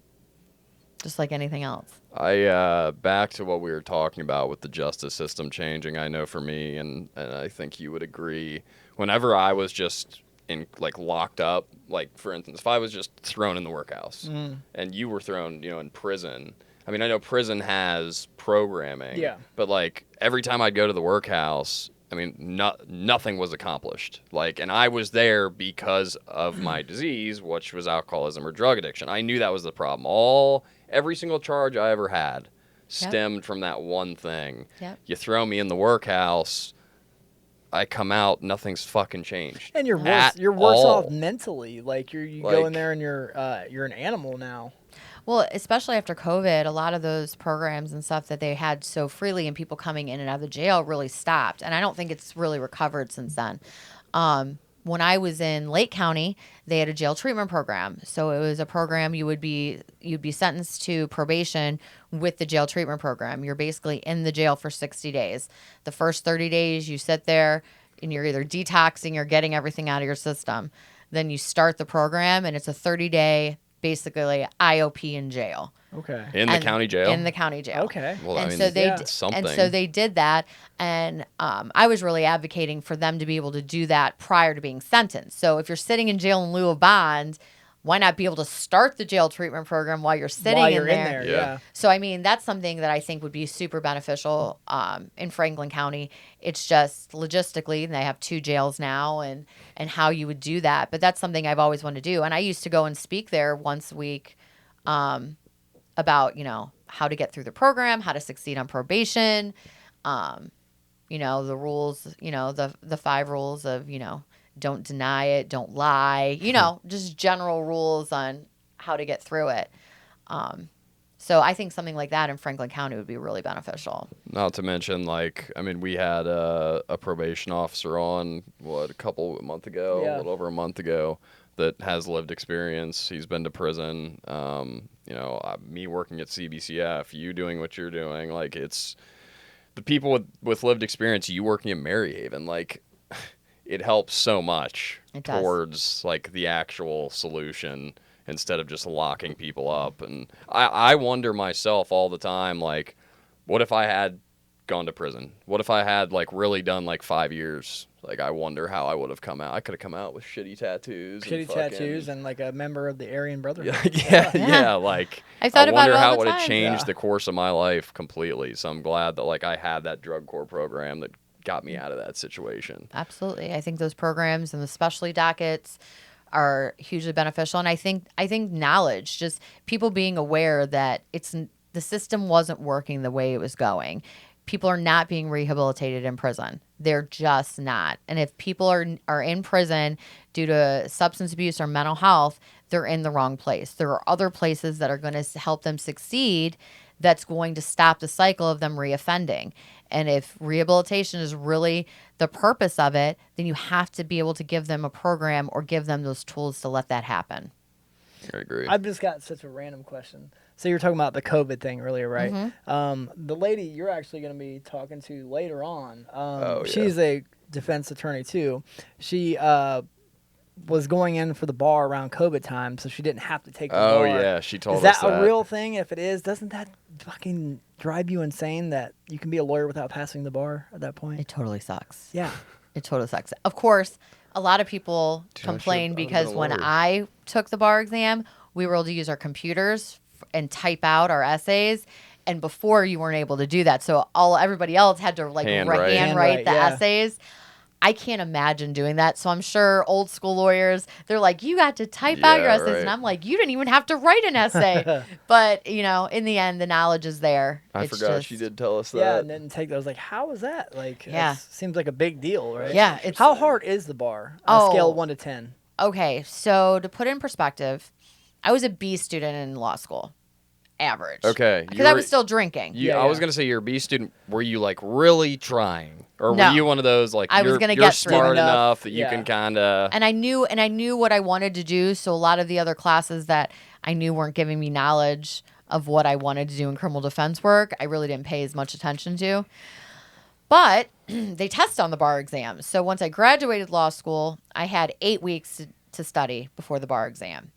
just like anything else. Back to what we were talking about with the justice system changing. I know for me, and I think you would agree, whenever I was just locked up, like for instance, if I was just thrown in the workhouse and you were thrown, in prison. I mean, I know prison has programming, but like every time I'd go to the workhouse, I mean, nothing was accomplished. And I was there because of my disease, which was alcoholism or drug addiction. I knew that was the problem. Every single charge I ever had stemmed from that one thing. Yep. You throw me in the workhouse, I come out, nothing's fucking changed. And you're worse off mentally. Like you go in there and you're an animal now. Well, especially after COVID, a lot of those programs and stuff that they had so freely and people coming in and out of the jail really stopped. And I don't think it's really recovered since then. When I was in Lake County, they had a jail treatment program. So it was a program you'd be sentenced to probation with the jail treatment program. You're basically in the jail for 60 days. The first 30 days you sit there and you're either detoxing or getting everything out of your system. Then you start the program and it's a 30-day basically IOP in jail. Okay. In the county jail? In the county jail. Okay. Well, and I mean, so they something. And so they did that, and I was really advocating for them to be able to do that prior to being sentenced. So if you're sitting in jail in lieu of bond, why not be able to start the jail treatment program while you're sitting in there? Yeah. So, I mean, that's something that I think would be super beneficial in Franklin County. It's just logistically, they have 2 jails now and how you would do that. But that's something I've always wanted to do. And I used to go and speak there once a week about, how to get through the program, how to succeed on probation, the rules, the 5 rules of, don't deny it, don't lie, just general rules on how to get through it. So I think something like that in Franklin County would be really beneficial. Not to mention, we had a probation officer on, a month ago, a little over a month ago, that has lived experience. He's been to prison. Me working at CBCF, you doing what you're doing. It's the people with lived experience, you working at Maryhaven, it helps so much towards the actual solution instead of just locking people up. And I wonder myself all the time, what if I had gone to prison? What if I had really done 5 years? I wonder how I would have come out. I could have come out with shitty tattoos. And a member of the Aryan Brotherhood. Yeah. I thought I about wonder it all how the it would have time. changed the course of my life completely. So I'm glad that I had that drug court program that got me out of that situation. Absolutely. I think those programs and the specialty dockets are hugely beneficial. And I think knowledge, just people being aware that the system wasn't working the way it was going. People are not being rehabilitated in prison. They're just not. And if people are in prison due to substance abuse or mental health, they're in the wrong place. There are other places that are going to help them succeed that's going to stop the cycle of them reoffending. And if rehabilitation is really the purpose of it, then you have to be able to give them a program or give them those tools to let that happen. I agree. I've just got such a random question. So you were talking about the COVID thing earlier, right? Mm-hmm. The lady you're actually going to be talking to later on, yeah. she's a defense attorney too. She was going in for the bar around COVID time, so she didn't have to take the bar. Oh, yeah, she told us that. Is that a real thing? If it is, doesn't that fucking drive you insane that you can be a lawyer without passing the bar at that point? It totally sucks. Yeah. It totally sucks. Of course, a lot of people Dude, I complain would've been because a when lawyer. I took the bar exam, we were able to use our computers and type out our essays. And before you weren't able to do that. So everybody else had to like Handwrite. handwrite the Yeah. essays. I can't imagine doing that. So I'm sure old school lawyers, they're like, you got to type out your Yeah, essays. right. And I'm like, you didn't even have to write an essay. But, you know, in the end, the knowledge is there. I It's forgot just, she did tell us Yeah, that. and then take those. Like, how is that? Like, Yeah. seems like a big deal, right? Yeah, it's- How hard is the bar on a scale of Oh. 1 to 10? Okay, so to put it in perspective, I was a B student in law school, average. Okay, Because I was still drinking. I Yeah, was yeah. gonna say you're a B student. Were you like really trying, or No. were you one of those like I was you're, gonna you're get through. smart Good enough, enough that you yeah. can kind of? And I knew what I wanted to do. So a lot of the other classes that I knew weren't giving me knowledge of what I wanted to do in criminal defense work, I really didn't pay as much attention to. But they test on the bar exam. So once I graduated law school, I had 8 weeks to study before the bar exam.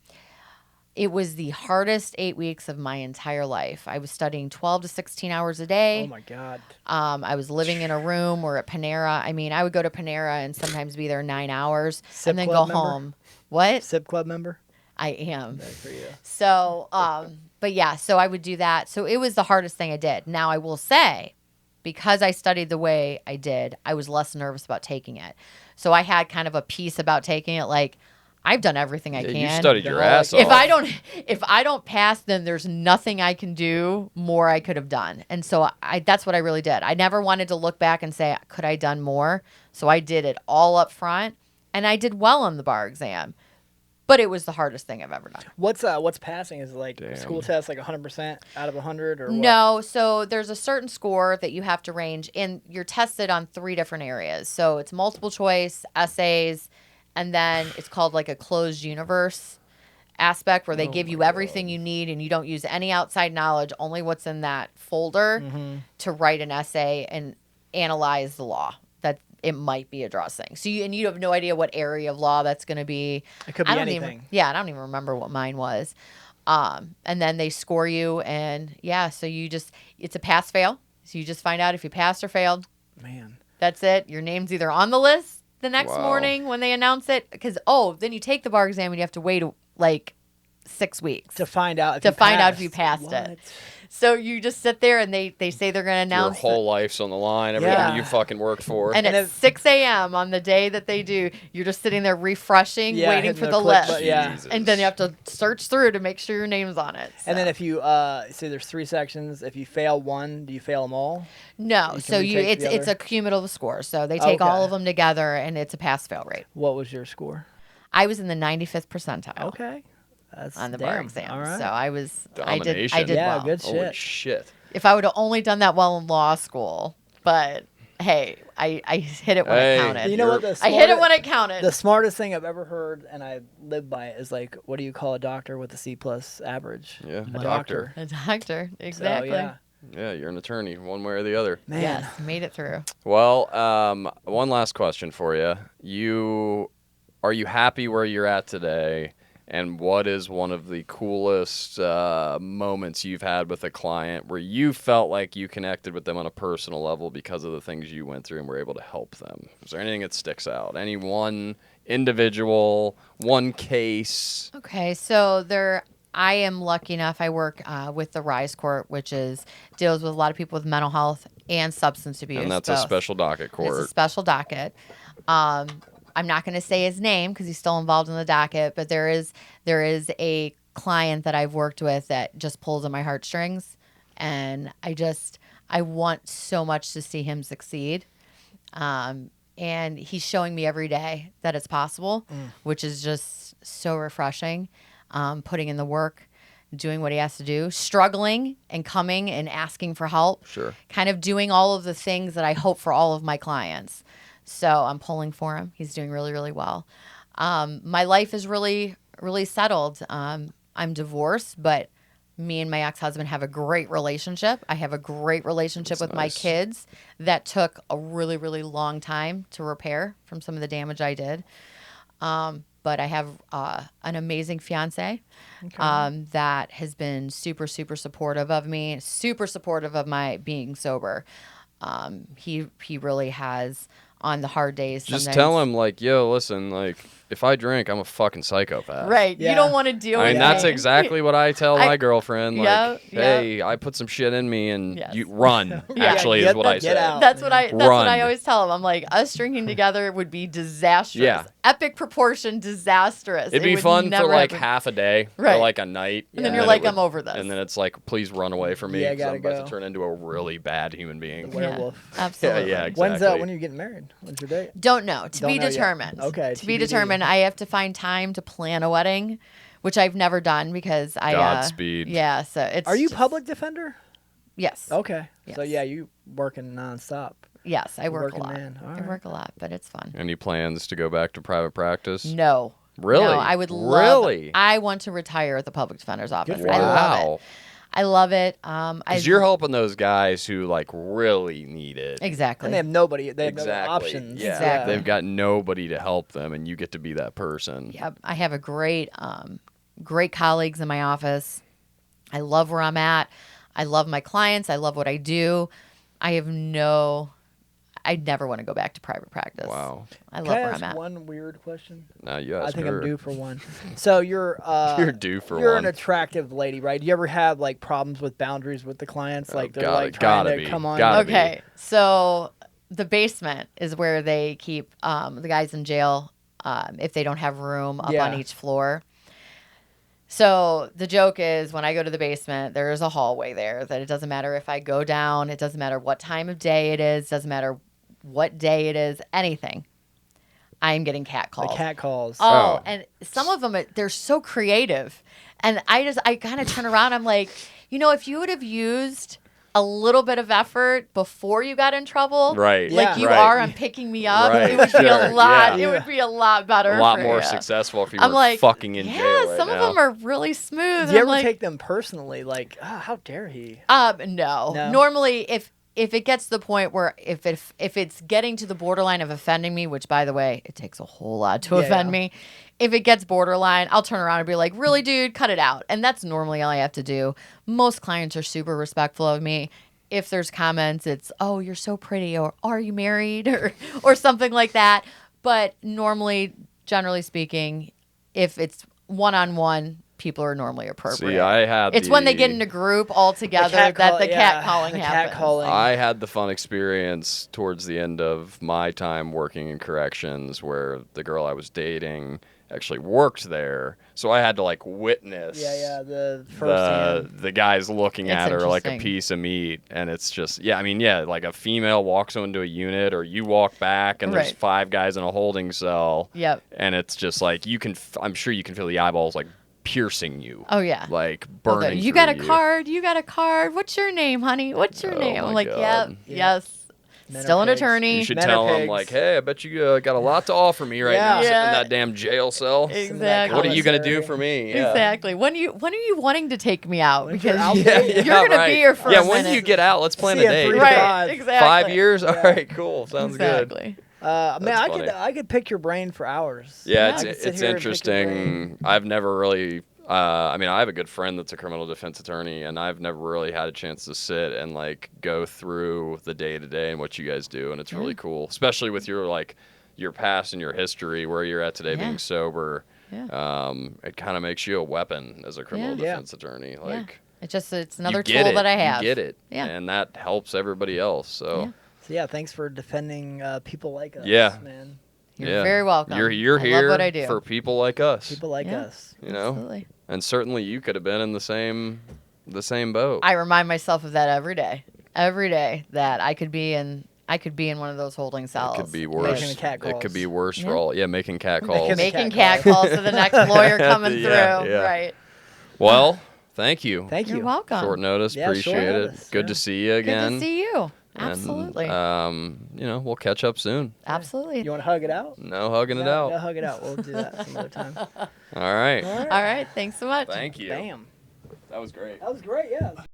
It was the hardest 8 weeks of my entire life. I was studying 12 to 16 hours a day. Oh my God. I was living in a room or at Panera. I mean, I would go to Panera and sometimes be there 9 hours Sip and then go club member? home. What? SIP club member? I am. Good for you. So, but yeah, so I would do that. So it was the hardest thing I did. Now I will say, because I studied the way I did, I was less nervous about taking it. So I had kind of a peace about taking it. Like, I've done everything I Yeah, can. you studied your No, ass like, off. If I don't pass, then there's nothing I can do more I could have done. And so that's what I really did. I never wanted to look back and say, could I done more? So I did it all up front, and I did well on the bar exam. But it was the hardest thing I've ever done. What's passing? Is it like Damn. school test like 100% out of 100 or what? No, so there's a certain score that you have to range, and you're tested on 3 different areas. So it's multiple choice, essays, and then it's called like a closed universe aspect where they give you everything you need and you don't use any outside knowledge, only what's in that folder to write an essay and analyze the law that it might be addressing. So you have no idea what area of law that's going to be. It could be I don't anything. I don't even remember what mine was. And then they score you, and yeah, so it's a pass fail. So you just find out if you passed or failed. Man. That's it. Your name's either on the list the next Wow. morning when they announce it, because then you take the bar exam and you have to wait like 6 weeks To find out if to you find out if passed. you passed it. What? So you just sit there and they say they're going to Your announce whole life's on the line. Everything Yeah. you fucking worked for. and And at if- 6 a.m. on the day that they do, you're just sitting there refreshing, Yeah, waiting hitting for the the click list. button, yeah. Jesus. And then you have to search through to make sure your name's on it. And then So. if you say there's 3 sections, if you fail one, do you fail them all? No, You so can retake it's the it's a other? cumulative score. So they take all Okay. of them together and it's a pass fail rate. What was your score? I was in the 95th percentile. Okay. That's On the bar damn. exam. All right. So I Domination. did Yeah, well. good Holy shit. shit. If I would have only done that well in law school, but hey, I hit it when Hey, it counted. You know what? You're- The I hit it smartest- when it counted. The smartest thing I've ever heard, and I live by it, is like, what do you call a doctor with a C+ average? Yeah, A doctor. A doctor, exactly. So, yeah. Yeah, you're an attorney, one way or the other. Man. Yes, made it through. Well, one last question for you. Are you happy where you're at today? And what is one of the coolest moments you've had with a client where you felt like you connected with them on a personal level because of the things you went through and were able to help them? Is there anything that sticks out? Any one individual, one case? Okay, so I am lucky enough. I work with the RISE Court, which deals with a lot of people with mental health and substance abuse. And that's a both. special docket It's a court. special docket. I'm not going to say his name because he's still involved in the docket, but there is a client that I've worked with that just pulls on my heartstrings, and I want so much to see him succeed. And he's showing me every day that it's possible, which is just so refreshing. Putting in the work, doing what he has to do, struggling and coming and asking for help. Sure. Kind of doing all of the things that I hope for all of my clients. So I'm pulling for him. He's doing really, really well. My life is really, really settled. I'm divorced, but me and my ex-husband have a great relationship. I have a great relationship That's with my nice. kids that took a really, really long time to repair from some of the damage I did. But I have an amazing fiance that has been super, super supportive of me, super supportive of my being sober. He really has on the hard days. Just sometimes. tell him, like, yo, listen, like, if I drink, I'm a fucking psychopath. Right. Yeah. You don't want to deal I with mean, that's pain. exactly what I tell my girlfriend. Like, Yeah, yeah. hey, I put some shit in me, and Yes. you run. Yeah. Actually, Get is what the- I get say. out. That's what I Run. always tell them. I'm like, us drinking together would be disastrous. Yeah. Epic proportion disastrous. It'd It be would fun for never like happen. half a day, Right. or like a night, And then Yeah. you're it like, would- I'm over this. And then it's like, please run away from me, Yeah, 'cause I'm gotta about go. to turn into a really bad human being. The werewolf. Absolutely. Yeah, exactly. When are you getting married? When's your date? Don't know. To Don't be know yet. determined. Okay, To be TBD. determined. I have to find time to plan a wedding, which I've never done because I. Godspeed. Yeah. So it's. Are you just- public defender? Yes. Okay. So Yes. yeah, you working nonstop. Yes, I work a working lot. man. All I right. work a lot, but it's fun. Any plans to go back to private practice? No. Really? No, I would love. Really? I want to retire at the public defender's office. for I you. love it. Wow. I love it. Because you're helping those guys who like really need it. Exactly. And they have nobody. They have no Exactly. options. Yeah. Exactly. They've got nobody to help them, and you get to be that person. Yep. I have a great colleagues in my office. I love where I'm at. I love my clients. I love what I do. I never want to go back to private practice. Wow. I Can love I where ask I'm at. one weird question? Now you I ask think her. I'm due for one. So you're You're due for you're one. an attractive lady, right? Do you ever have like problems with boundaries with the clients? Like they're gotta- like trying gotta to be. come on. Gotta be. Okay. So the basement is where they keep the guys in jail if they don't have room up Yeah. on each floor. So the joke is when I go to the basement, there is a hallway there that it doesn't matter if I go down, it doesn't matter what time of day it is, doesn't matter what day it is, anything. I'm getting cat calls. The cat calls. Oh, Oh. and some of them, they're so creative. And I kind of turn around. I'm like, if you would have used a little bit of effort before you got in trouble, Right. like Yeah. you Right. are on picking me up, Right, it would be a sure, lot. yeah. It would be a lot better. A lot for more ya. successful if you I'm were like, fucking in yeah, jail right some now. of them are really smooth. Do you I'm ever like, take them personally? Like, how dare he? No. No? Normally, if it gets to the point where if it's getting to the borderline of offending me, which by the way, it takes a whole lot to Yeah, offend yeah. me. If it gets borderline, I'll turn around and be like, "Really, dude, cut it out." And that's normally all I have to do. Most clients are super respectful of me. If there's comments, it's, "Oh, you're so pretty," or "Are you married?" or something like that. But normally, generally speaking, if it's one-on-one, people are normally appropriate. See, I had It's when they get in a group all together that the cat calling the happens. cat calling. I had the fun experience towards the end of my time working in corrections where the girl I was dating actually worked there. So I had to like witness the first hand. the guys looking It's at her like a interesting. piece of meat. And it's just, like a female walks into a unit or you walk back and there's Right. 5 guys in a holding cell. Yep. And it's just like, I'm sure you can feel the eyeballs like piercing you. Oh yeah. Like Oh, burning you got a through card. You got a card. What's your name, honey? What's your Oh, name? my I'm like, God. yep, Yeah. yes. Men are Still an pigs. attorney. You should Men are tell them, pigs. like, hey, I bet you got a lot to offer me right now, Yeah. sitting in Yeah. that damn jail cell. Exactly. What are you gonna commissary. do for me? Yeah. Exactly. When are you wanting to take me out? When you're Because out you- there, you're yeah, gonna right. be here for Yeah, a when minute. do you get out? Let's plan See a ya, date. 3 to Right. 5. Exactly. 5 years? All Yeah. right, cool. Sounds good. Exactly. Man, That's I could pick your brain for hours. Yeah, I could sit it's here and pick your interesting. brain. I've never really. I have a good friend that's a criminal defense attorney, and I've never really had a chance to sit and like go through the day to day and what you guys do, and it's really cool, especially with your your past and your history, where you're at today, Yeah. being sober. Yeah. It kind of makes you a weapon as a criminal Yeah. defense attorney. Like It's you another get tool it, that I have. You get it, Yeah. and that helps everybody else. So. Yeah. So yeah, thanks for defending people like us. Yeah. man. You're Yeah. very welcome. You're I here love what I do. for people like us. People like Yeah. us. You know, Absolutely. and certainly you could have been in the same boat. I remind myself of that every day. Every day that I could be in one of those holding cells. It could be worse. Making cat It could calls. be worse for Yeah. all. Yeah, making cat calls. Making Cat cat calls. calls to the next lawyer coming Yeah, through. yeah. Right. Well, thank you. Thank You're you. welcome. Short notice, Yeah, short appreciate notice, it. Good yeah. to see you again. Good to see you. And, Absolutely. we'll catch up soon. Absolutely. You want to hug it out? No hugging it No, out. no, hug it out. We'll do that some other time. All right. All right. All right. Thanks so much. Thank you. Bam. That was great. That was great. Yeah.